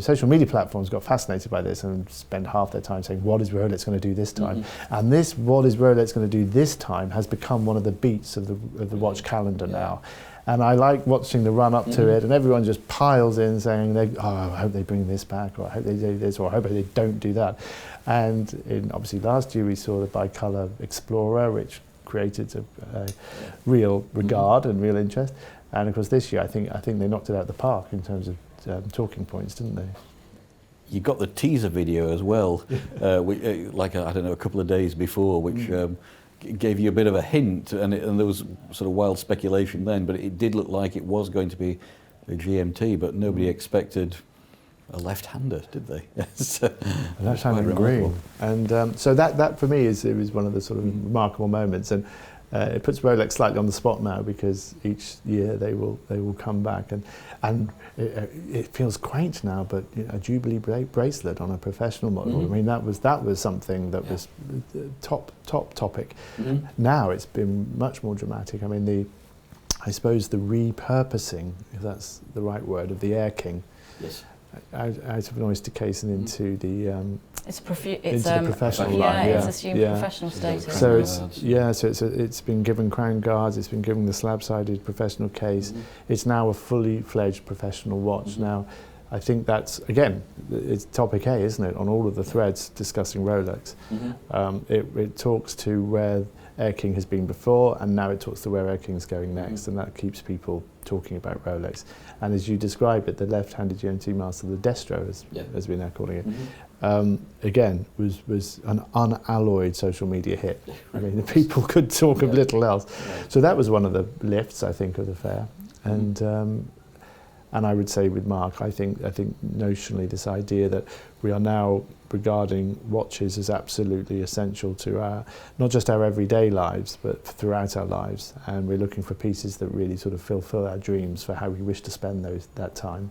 social media platforms got fascinated by this and spend half their time saying, what is Rolex going to do this time? And this, what is Rolex going to do this time, has become one of the beats of the watch calendar now. And I like watching the run up to it, and everyone just piles in saying, I hope they bring this back, or I hope they do this, or I hope they don't do that. And obviously last year we saw the Bicolour Explorer, which created a real regard and real interest. And of course this year I think they knocked it out of the park in terms of talking points, didn't they? You got the teaser video as well, like I don't know, a couple of days before, which gave you a bit of a hint, and there was sort of wild speculation then, but it did look like it was going to be a GMT, but nobody expected a left-hander, did they? A left-hander in green. And so that for me it was one of the sort of remarkable moments, and it puts Rolex slightly on the spot now, because each year they will come back, and it feels quaint now, but a Jubilee bracelet on a professional model. I mean, that was something that was top topic. Now it's been much more dramatic. I mean, I suppose the repurposing, if that's the right word, of the Air King. Yes. Out of an oyster case and into the professional line. It's assumed professional status. So it's been given crown guards, it's been given the slab-sided professional case. It's now a fully fledged professional watch. Now, I think that's, again, it's topic A, isn't it, on all of the threads discussing Rolex. It talks to where Air King has been before, and now it talks to where Air King's going next, and that keeps people talking about Rolex. And as you describe it, the left-handed GMT master, the Destro, as we're now calling it, again, was an unalloyed social media hit. I mean, the people could talk of little else. So that was one of the lifts, I think, of the fair. And I would say with Mark, I think notionally this idea that we are now regarding watches as absolutely essential to not just our everyday lives, but throughout our lives. And we're looking for pieces that really sort of fulfill our dreams for how we wish to spend that time.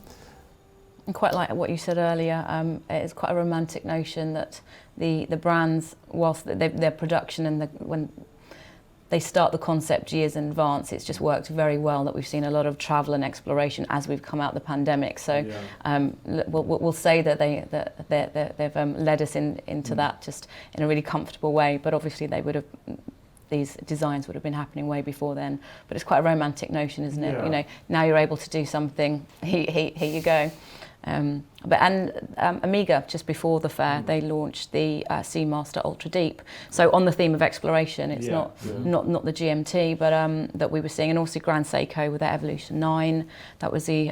And quite like what you said earlier, it's quite a romantic notion that the brands, whilst their production and when they start the concept years in advance, it's just worked very well that we've seen a lot of travel and exploration as we've come out the pandemic. So we'll say that they've led us into that just in a really comfortable way. But obviously these designs would have been happening way before then. But it's quite a romantic notion, isn't it? You know, now you're able to do something. Here you go. Omega, just before the fair, they launched the Seamaster Ultra Deep. So on the theme of exploration, it's not the GMT, but that we were seeing, and also Grand Seiko with their Evolution 9. That was the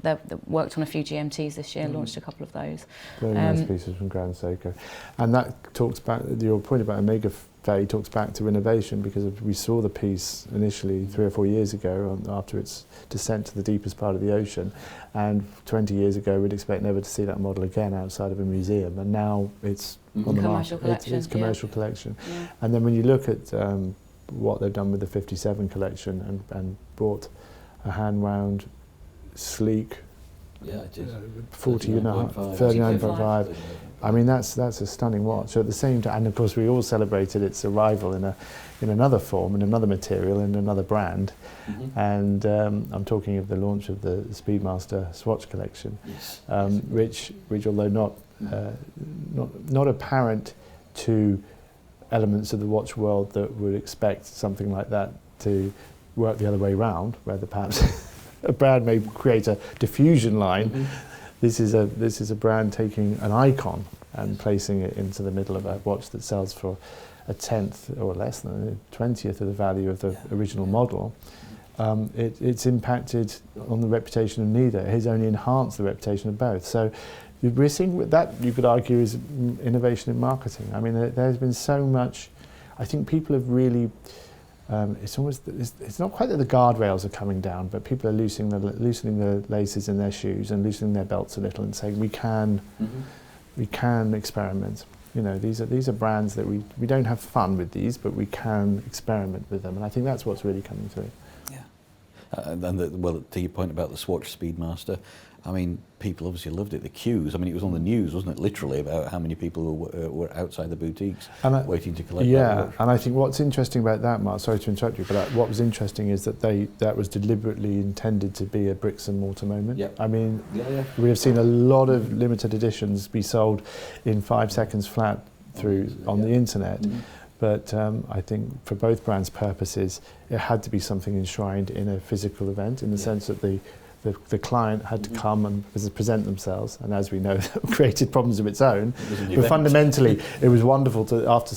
they worked on a few GMTs this year, launched a couple of those. Very nice pieces from Grand Seiko, and that talks back. Your point about Omega Faye talks back to innovation, because we saw the piece initially 3 or 4 years ago after its descent to the deepest part of the ocean, and 20 years ago we'd expect never to see that model again outside of a museum, and now it's on the market. It's commercial collection. And then when you look at what they've done with the 57 collection and brought a hand wound, sleek, Yeah, it is. 40 and a half, 39.5. I mean, that's a stunning watch. So at the same time, and of course we all celebrated its arrival in another form, in another material, in another brand. And I'm talking of the launch of the Speedmaster Swatch collection, Yes. which although not apparent to elements of the watch world that would expect something like that to work the other way round, whether perhaps a brand may create a diffusion line. This is a brand taking an icon and placing it into the middle of a watch that sells for a tenth or less than a 20th of the value of the original model. It's impacted on the reputation of neither. It has only enhanced the reputation of both. So we're seeing that, you could argue, is innovation in marketing. I mean, there's been so much. I think people have really. It's not quite that the guardrails are coming down, but people are loosening the laces in their shoes and loosening their belts a little and saying we can experiment. You know, these are brands that we don't have fun with these, but we can experiment with them, and I think that's what's really coming through. Yeah, and to your point about the Swatch Speedmaster, I mean, people obviously loved it. The queues. I mean, it was on the news, wasn't it? Literally about how many people were outside the boutiques waiting to collect. Yeah, and I think what's interesting about that, Mark. Sorry to interrupt you, but what was interesting is that that was deliberately intended to be a bricks and mortar moment. Yep. I mean, we have seen a lot of limited editions be sold in 5 seconds flat on the internet. But I think for both brands' purposes, it had to be something enshrined in a physical event, in the sense that the client had to come and present themselves, and as we know, created problems of its own. But fundamentally, it was wonderful to after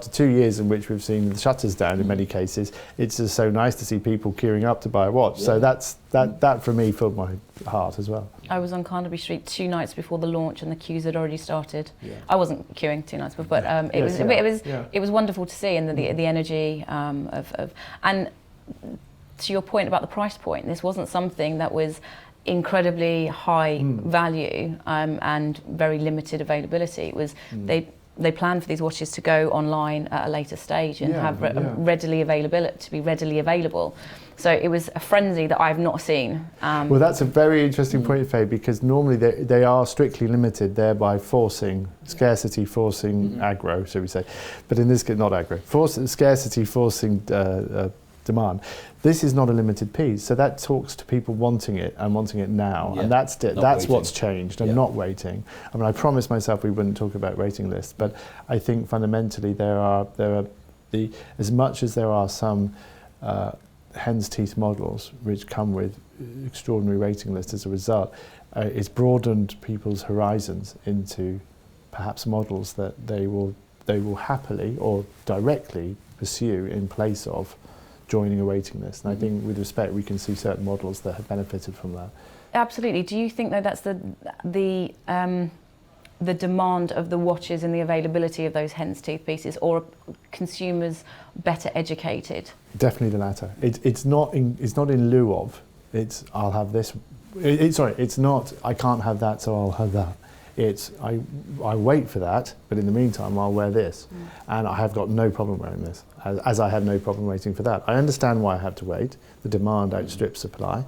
2 years in which we've seen the shutters down in many cases. It's just so nice to see people queuing up to buy a watch. So that for me filled my heart as well. I was on Carnaby Street 2 nights before the launch, and the queues had already started. I wasn't queuing 2 nights before, but it was wonderful to see, and the energy and. To your point about the price point, this wasn't something that was incredibly high value and very limited availability. It was they planned for these watches to go online at a later stage and readily available. So it was a frenzy that I've not seen. Well, that's a very interesting point, Faye, because normally they are strictly limited, thereby forcing scarcity, forcing aggro, shall we say. But in this case, not aggro, scarcity, forcing demand. This is not a limited piece, so that talks to people wanting it and wanting it now, and that's what's changed, and not waiting. I mean, I promised myself we wouldn't talk about waiting lists, but I think fundamentally there are as much as there are some hen's teeth models which come with extraordinary waiting lists as a result, it's broadened people's horizons into perhaps models that they will happily or directly pursue in place of joining a waiting list. And I think with respect we can see certain models that have benefited from that. Absolutely. Do you think though that's the demand of the watches and the availability of those hen's teeth pieces, or are consumers better educated? Definitely the latter. It's not in lieu of. It's I'll have this. It's not I can't have that, so I'll have that. It's I wait for that, but in the meantime I'll wear this, and I have got no problem wearing this, as I have no problem waiting for that. I understand why I have to wait. The demand outstrips supply,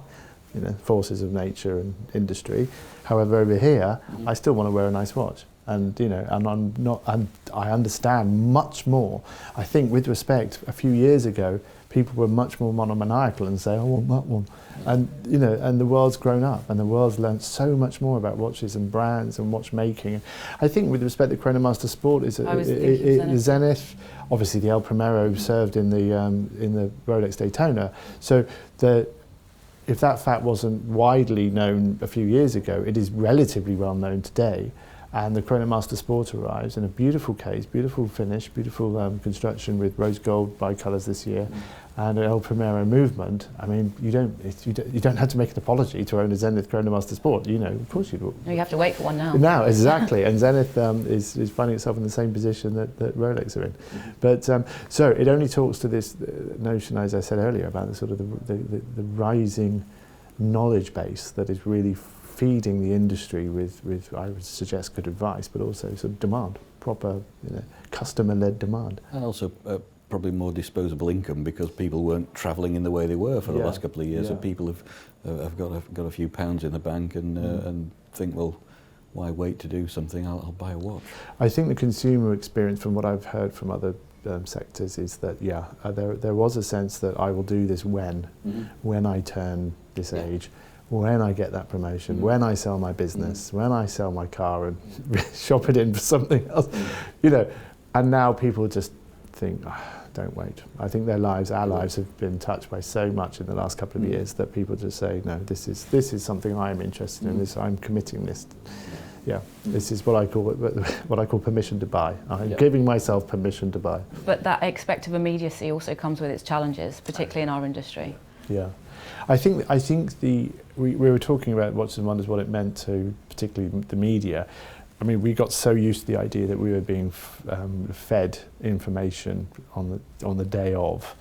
forces of nature and industry. However, over here, I still want to wear a nice watch, and I understand much more. I think, with respect, a few years ago, people were much more monomaniacal and say, "I want that one," and and the world's grown up, and the world's learned so much more about watches and brands and watchmaking. I think, with respect, the Chronomaster Sport is the Zenith. Obviously, the El Primero served in the Rolex Daytona. So if that fact wasn't widely known a few years ago, it is relatively well known today. And the Chronomaster Sport arrives in a beautiful case, beautiful finish, beautiful construction with rose gold bicolours this year, and an El Primero movement. I mean, you don't have to make an apology to own a Zenith Chronomaster Sport. Of course you do. You have to wait for one now. Now, exactly, and Zenith is finding itself in the same position that Rolex are in. But so it only talks to this notion, as I said earlier, about the sort of the rising knowledge base that is really feeding the industry with I would suggest good advice, but also sort of demand, proper customer-led demand. And also probably more disposable income because people weren't travelling in the way they were for the last couple of years. So people have got a few pounds in the bank and think, well, why wait to do something? I'll buy a watch. I think the consumer experience, from what I've heard from other sectors, is that there was a sense that I will do this when I turn this age, when I get that promotion, when I sell my business, when I sell my car and shop it in for something else, you know. And now people just think, don't wait. I think our lives have been touched by so much in the last couple of years that people just say, no, this is something I am interested in. This, I'm committing this. Yeah, this is what I call permission to buy. I'm giving myself permission to buy. But that aspect of immediacy also comes with its challenges, particularly in our industry. Yeah, I think we were talking about Watches and Wonders, what it meant to particularly the media. I mean, we got so used to the idea that we were being fed information on the day of,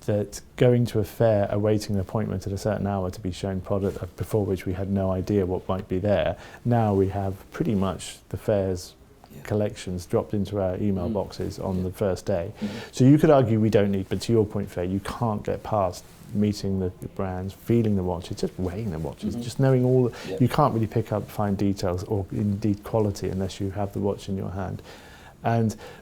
that going to a fair, awaiting an appointment at a certain hour to be shown product before which we had no idea what might be there. Now we have pretty much the fair's collections dropped into our email boxes on the first day. So you could argue we don't need, but to your point, Faye, you can't get past meeting the brands, feeling the watches, just weighing the watches, just knowing all. You can't really pick up fine details or indeed quality unless you have the watch in your hand.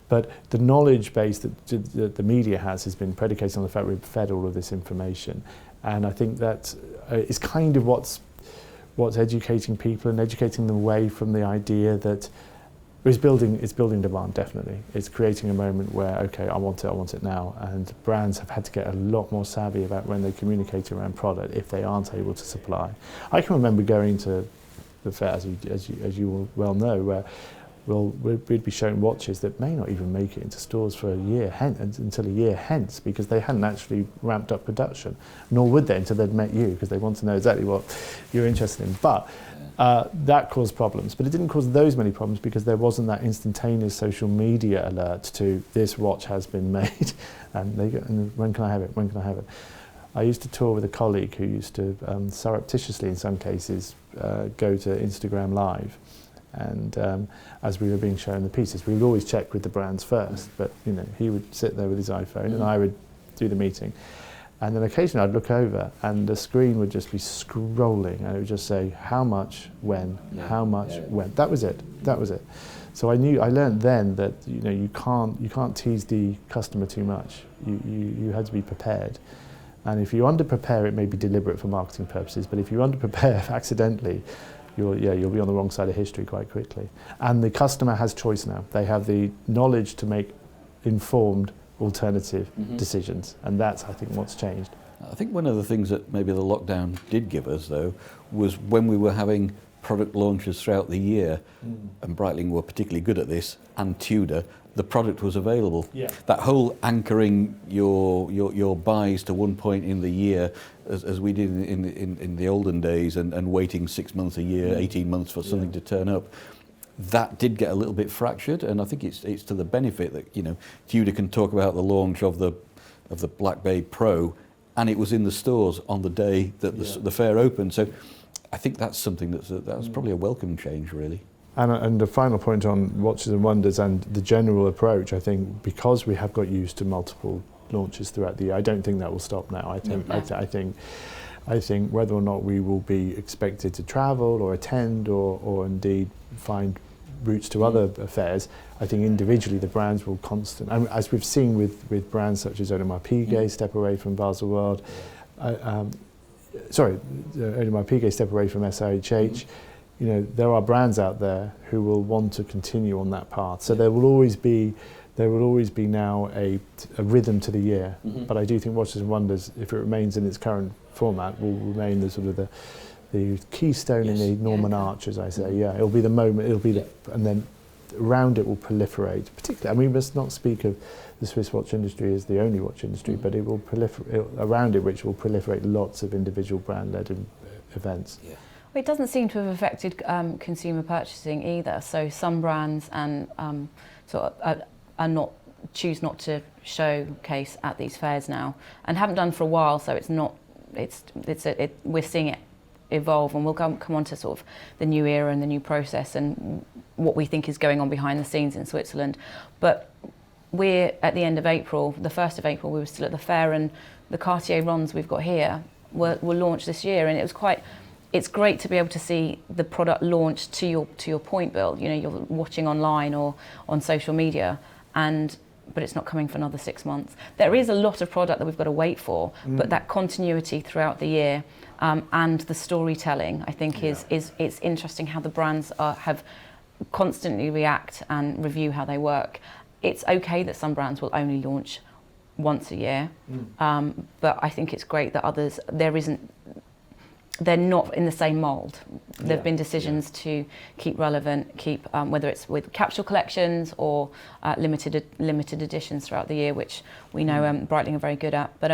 But the knowledge base that the media has been predicated on the fact we've fed all of this information, and I think that is kind of what's educating people and educating them away from the idea that it's building demand. Definitely, it's creating a moment where, okay, I want it now, and brands have had to get a lot more savvy about when they communicate around product if they aren't able to supply. I can remember going to the fair, as you will well know, where we'd be shown watches that may not even make it into stores for until a year hence, because they hadn't actually ramped up production, nor would they until they'd met you, because they want to know exactly what you're interested in. But that caused problems, but it didn't cause those many problems because there wasn't that instantaneous social media alert to this watch has been made, and they go, and when can I have it? When can I have it? I used to tour with a colleague who used to surreptitiously, in some cases, go to Instagram Live. And as we were being shown the pieces, we would always check with the brands first, but you know, he would sit there with his iPhone and I would do the meeting. And then occasionally I'd look over and the screen would just be scrolling and it would just say, how much, when, how much, when. That was it. So I learned then that, you know, you can't tease the customer too much. You had to be prepared. And if you under-prepare, it may be deliberate for marketing purposes, but if you under-prepare accidentally, you'll be on the wrong side of history quite quickly. And the customer has choice now. They have the knowledge to make informed alternative decisions, and that's, I think, what's changed. I think one of the things that maybe the lockdown did give us, though, was when we were having product launches throughout the year, and Breitling were particularly good at this, and Tudor, the product was available. Yeah. That whole anchoring your buys to one point in the year, as we did in the olden days, and waiting 6 months a year, 18 months for something to turn up, that did get a little bit fractured, and I think it's to the benefit that, you know, Tudor can talk about the launch of the Black Bay Pro, and it was in the stores on the day that the fair opened. So I think that's something that was probably a welcome change, really. And the final point on Watches and Wonders and the general approach, I think, because we have got used to multiple launches throughout the year, I don't think that will stop now. I think whether or not we will be expected to travel or attend or indeed find routes to other affairs, I think individually the brands will constantly, as we've seen with brands such as Audemars Piguet step away from Baselworld, Audemars Piguet step away from SIHH, you know, there are brands out there who will want to continue on that path. So there will always be now a rhythm to the year. But I do think Watches and Wonders, if it remains in its current format, will remain the sort of the keystone in the Norman Arch, as I say. Yeah, it'll be the moment. It'll be and then around it will proliferate. Particularly, I mean, we must not speak of the Swiss watch industry as the only watch industry, but it will proliferate around it, which will proliferate lots of individual brand-led events. Yeah. Well, it doesn't seem to have affected consumer purchasing either. So some brands and choose not to showcase at these fairs now, and haven't done for a while. So we're seeing it evolve, and we'll come on to sort of the new era and the new process and what we think is going on behind the scenes in Switzerland. But we're at the end of April, the 1st of April, we were still at the fair, and the Cartier Ronds we've got here were launched this year, and it's great to be able to see the product launched to your point, Bill. You know, you're watching online or on social media, but it's not coming for another 6 months. There is a lot of product that we've got to wait for, but that continuity throughout the year and the storytelling, I think, it's interesting how the brands have constantly react and review how they work. It's okay that some brands will only launch once a year, but I think it's great that others, they're not in the same mould. There have been decisions to keep relevant, keep whether it's with capsule collections or limited editions throughout the year, which we know Breitling are very good at. But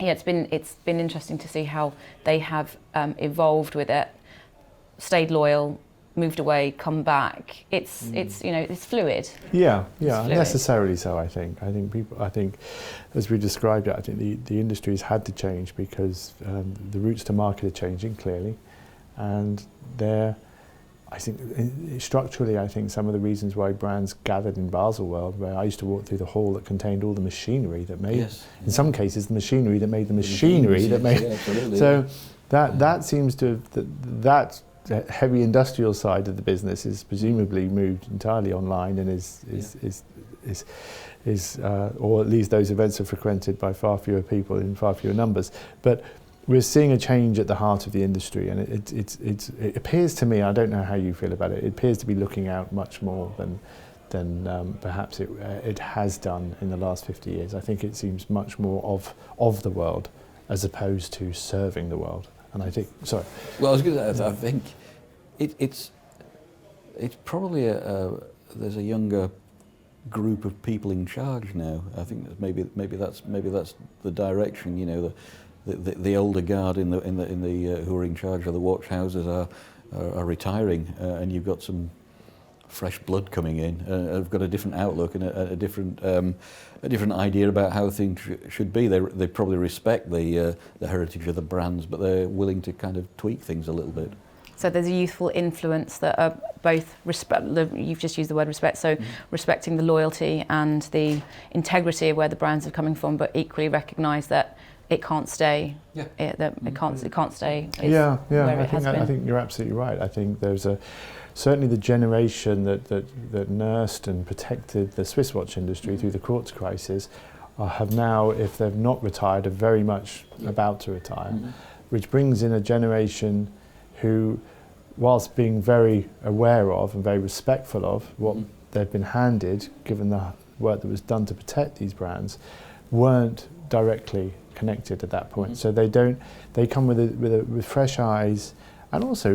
yeah, it's been interesting to see how they have evolved with it, stayed loyal, moved away, come back. It's you know, it's fluid. Yeah, fluid. necessarily so. I think as we described it, I think the industry's had to change because the routes to market are changing clearly, and I think structurally, I think some of the reasons why brands gathered in Baselworld, where I used to walk through the hall that contained all the machinery that made, in some cases, the machinery that made the machinery that made. So that seems to that heavy industrial side of the business is presumably moved entirely online and is or at least those events are frequented by far fewer people in far fewer numbers. But we're seeing a change at the heart of the industry, and it appears to me, I don't know how you feel about it, it appears to be looking out much more than perhaps it has done in the last 50 years. I think it seems much more of the world as opposed to serving the world. And I think, sorry. Well, I was going to say, I think it's probably there's a younger group of people in charge now. I think that maybe that's the direction. You know, the older guard in the who are in charge of the watch houses are retiring, and you've got some fresh blood coming in. Have got a different outlook and a different idea about how things should be. They probably respect the heritage of the brands, but they're willing to kind of tweak things a little bit. So there's a youthful influence that are both you've just used the word respect, so respecting the loyalty and the integrity of where the brands are coming from, but equally recognise that it can't stay. It can't stay. I think you're absolutely right. I think there's certainly the generation that nursed and protected the Swiss watch industry through the quartz crisis have now, if they've not retired, are very much about to retire, which brings in a generation who, whilst being very aware of and very respectful of what they've been handed, given the work that was done to protect these brands, weren't directly connected at that point. So they come with fresh eyes, and also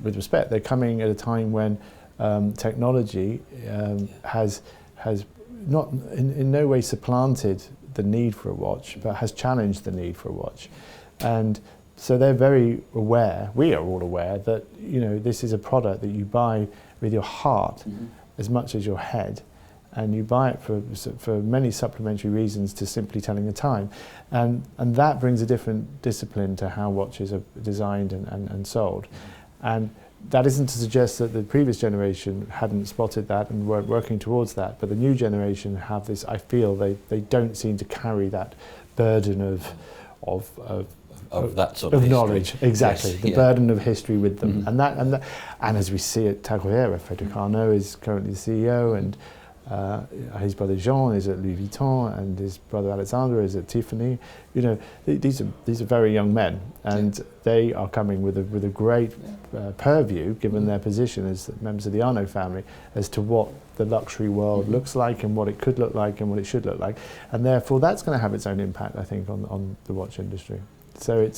with respect. They're coming at a time when technology has not in no way supplanted the need for a watch, but has challenged the need for a watch. And so they're very aware, we are all aware, that, you know, this is a product that you buy with your heart as much as your head, and you buy it for many supplementary reasons to simply telling the time. And that brings a different discipline to how watches are designed and sold. And that isn't to suggest that the previous generation hadn't spotted that and weren't working towards that, but the new generation have this, I feel, they don't seem to carry that burden of that sort of knowledge, exactly. Yes, the burden of history with them, and as we see at Cartier, Frédéric Arnault is currently the CEO, and his brother Jean is at Louis Vuitton, and his brother Alexandre is at Tiffany. You know, these are very young men, and they are coming with a great purview, given their position as members of the Arnault family, as to what the luxury world looks like and what it could look like and what it should look like, and therefore that's going to have its own impact, I think, on the watch industry. So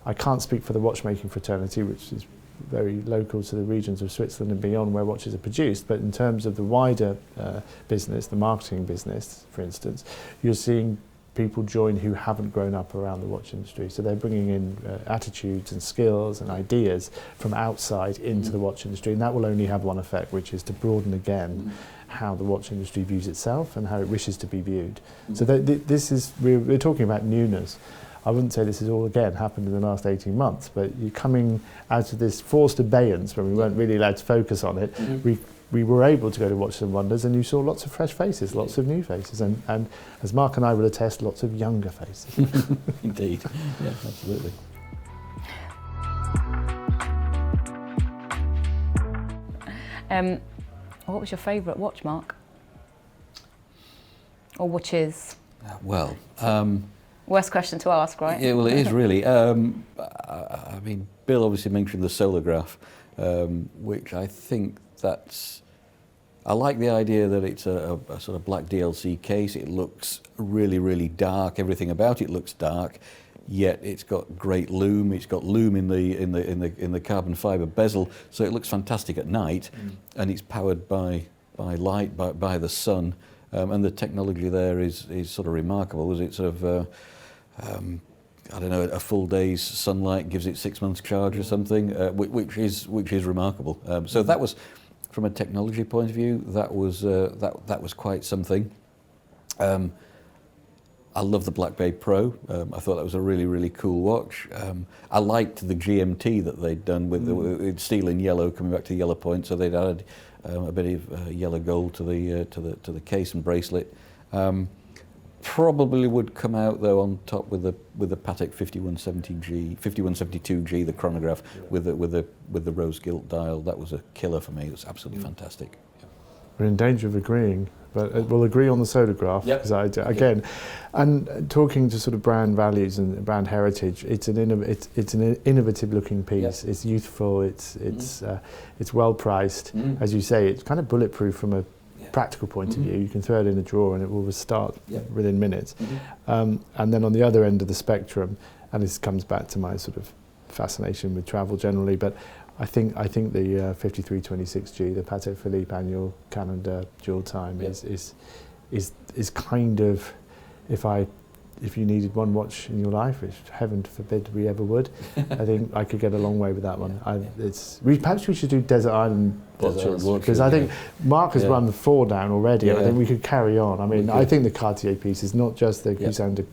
I can't speak for the watchmaking fraternity, which is very local to the regions of Switzerland and beyond where watches are produced, but in terms of the wider business, the marketing business, for instance, you're seeing people join who haven't grown up around the watch industry. So they're bringing in attitudes and skills and ideas from outside into the watch industry, and that will only have one effect, which is to broaden again how the watch industry views itself and how it wishes to be viewed. So we're talking about newness. I wouldn't say this has all again happened in the last 18 months, but you're coming out of this forced abeyance when we weren't really allowed to focus on it. we were able to go to Watches and Wonders, and you saw lots of fresh faces, lots of new faces, and as Mark and I will attest, lots of younger faces. Indeed, yeah, absolutely. What was your favourite watch, Mark? Or watches? Worst question to ask, right? Yeah, well, it is really. I mean, Bill obviously mentioned the Solargraph, which I think I like the idea that it's a sort of black DLC case. It looks really, really dark. Everything about it looks dark, yet it's got great lume. It's got lume in the carbon fibre bezel, so it looks fantastic at night, and it's powered by light, by the sun, and the technology there is sort of remarkable. Was it sort of I don't know, a full day's sunlight gives it 6 months charge or something, which is remarkable. So that was, from a technology point of view, that was quite something. I love the Black Bay Pro. I thought that was a really, really cool watch. I liked the GMT that they'd done with steel and yellow, coming back to the yellow point. So they'd added a bit of yellow gold to the case and bracelet. Probably would come out though on top with the Patek 5172G, the chronograph with the rose gilt dial. That was a killer for me. It was absolutely fantastic. We're in danger of agreeing, but we'll agree on the Solargraph, because again, and talking to sort of brand values and brand heritage, it's an innovative looking piece. It's youthful. It's well priced. As you say, it's kind of bulletproof from a practical point of view. You can throw it in a drawer and it will start within minutes. And then on the other end of the spectrum, and this comes back to my sort of fascination with travel generally, but I think the 5326G, the Patek Philippe annual calendar dual time is kind of, if you needed one watch in your life, which heaven forbid we ever would, I think I could get a long way with that one. Perhaps we should do Desert Island watches, because I think Mark has run the 4 down already, and I think we could carry on. I mean, I think the Cartier piece is not just the Cousin de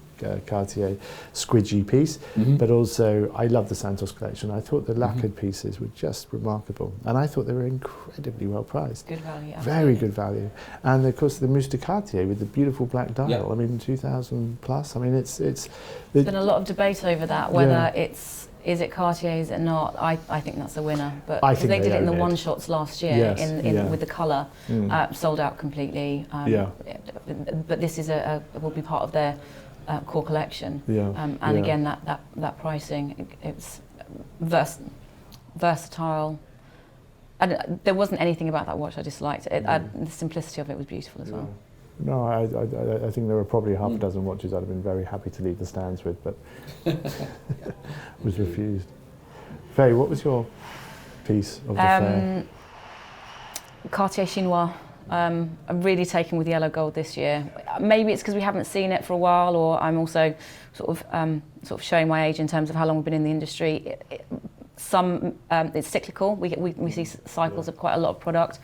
Cartier squidgy piece, but also I love the Santos collection. I thought the lacquered pieces were just remarkable, and I thought they were incredibly well priced. Good value. Very good value. And of course the Mousse de Cartier with the beautiful black dial. I mean, 2,000 plus. I mean, there's been a lot of debate over that, whether is it Cartier, is it not? I think that's the winner, but because they did it in the one shots last year with the colour, sold out completely. But this is will be part of their core collection. And again, that pricing, it's versatile. And there wasn't anything about that watch I disliked. The simplicity of it was beautiful as well. No, I think there were probably half a dozen watches I'd have been very happy to leave the stands with, but was refused. Faye, what was your piece of the fair? Cartier Chinois. I'm really taken with yellow gold this year. Maybe it's because we haven't seen it for a while, or I'm also sort of showing my age in terms of how long we've been in the industry. It's cyclical. We see cycles of quite a lot of product.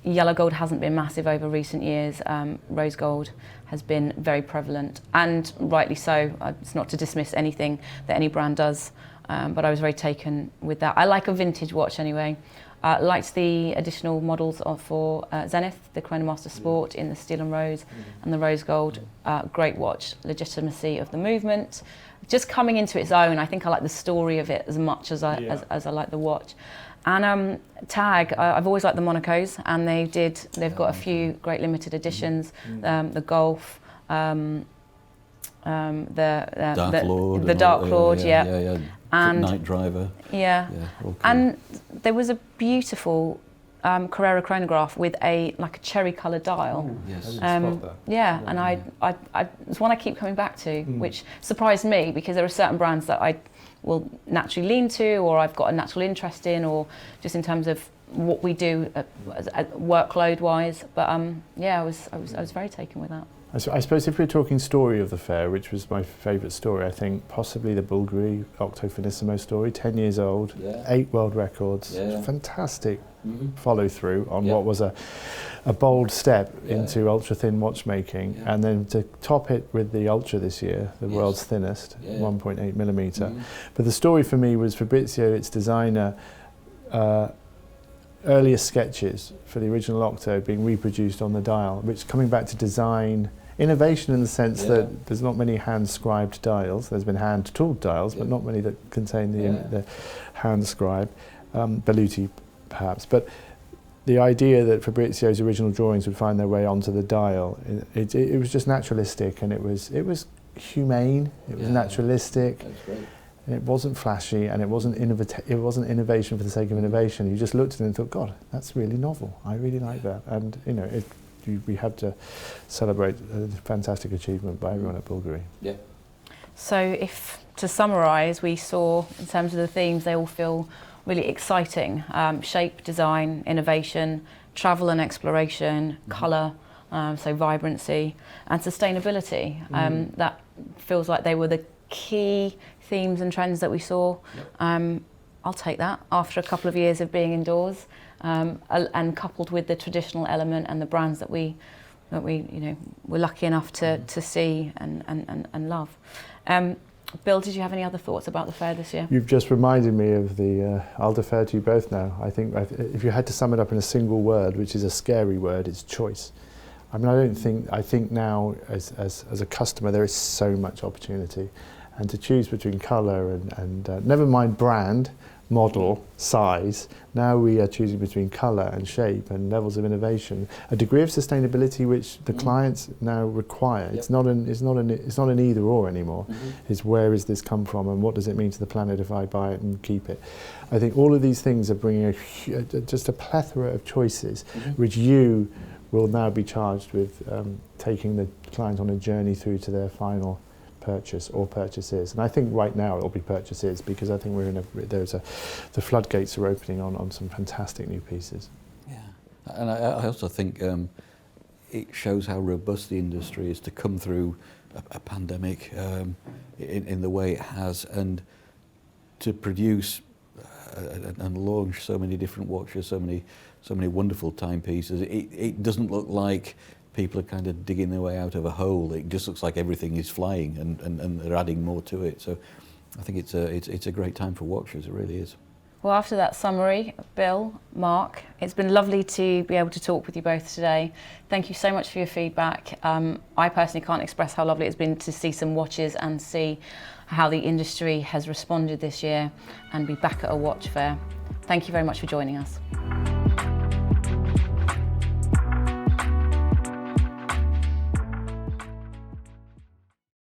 Yellow gold hasn't been massive over recent years. Rose gold has been very prevalent, and rightly so. It's not to dismiss anything that any brand does, but I was very taken with that. I like a vintage watch anyway. Liked the additional models for Zenith, the Chronomaster Sport in the steel and rose and the rose gold. Great watch, legitimacy of the movement. Just coming into its own. I think I like the story of it as much as I like the watch. And Tag, I've always liked the Monacos, and they've got a few great limited editions. The Golf, the Dark Lord, and Night Driver. And there was a beautiful Carrera chronograph with a cherry coloured dial. And it's one I keep coming back to, which surprised me, because there are certain brands that I will naturally lean to, or I've got a natural interest in, or just in terms of what we do workload wise. But I was very taken with that. I suppose if we're talking story of the fair, which was my favourite story, I think possibly the Bulgari Octo Finissimo story, 10 years old, 8 world records, fantastic follow through on what was a bold step into ultra thin watchmaking, and then to top it with the Ultra this year, the world's thinnest, 1.8 millimetre. But the story for me was Fabrizio, its designer, earliest sketches for the original Octo being reproduced on the dial, which coming back to design, innovation in the sense that there's not many hand-scribed dials. There's been hand-tooled dials, but not many that contain the hand-scribe. Belluti, perhaps. But the idea that Fabrizio's original drawings would find their way onto the dial, it was just naturalistic, and it was humane. It was naturalistic. That's great. And it wasn't flashy, and it wasn't innovation for the sake of innovation. You just looked at it and thought, God, that's really novel. I really like that. And you know, we have to celebrate a fantastic achievement by everyone at Bulgari. Yeah. So if, to summarise, we saw, in terms of the themes, they all feel really exciting. Shape, design, innovation, travel and exploration, colour, so vibrancy, and sustainability. That feels like they were the key themes and trends that we saw. I'll take that after a couple of years of being indoors, and coupled with the traditional element and the brands that we were lucky enough to see and love. Bill, did you have any other thoughts about the fair this year? You've just reminded me of the, I'll defer to you both now. I think if you had to sum it up in a single word, which is a scary word, it's choice. I mean, I think now as a customer there is so much opportunity, and to choose between colour and never mind brand, model, size, now we are choosing between colour and shape and levels of innovation, a degree of sustainability which the clients now require. It's not an either or anymore. It's where is this come from and what does it mean to the planet if I buy it and keep it. I think all of these things are bringing just a plethora of choices which you will now be charged with taking the client on a journey through to their final purchase or purchases. And I think right now it'll be purchases, because I think the floodgates are opening on some fantastic new pieces. Yeah, and I also think it shows how robust the industry is to come through a pandemic in the way it has, and to produce and launch so many different watches, so many wonderful timepieces. It doesn't look like people are kind of digging their way out of a hole. It just looks like everything is flying, and they're adding more to it. So I think it's a great time for watches. It really is. Well, after that summary, Bill, Mark, it's been lovely to be able to talk with you both today. Thank you so much for your feedback. I personally can't express how lovely it's been to see some watches and see how the industry has responded this year and be back at a watch fair. Thank you very much for joining us.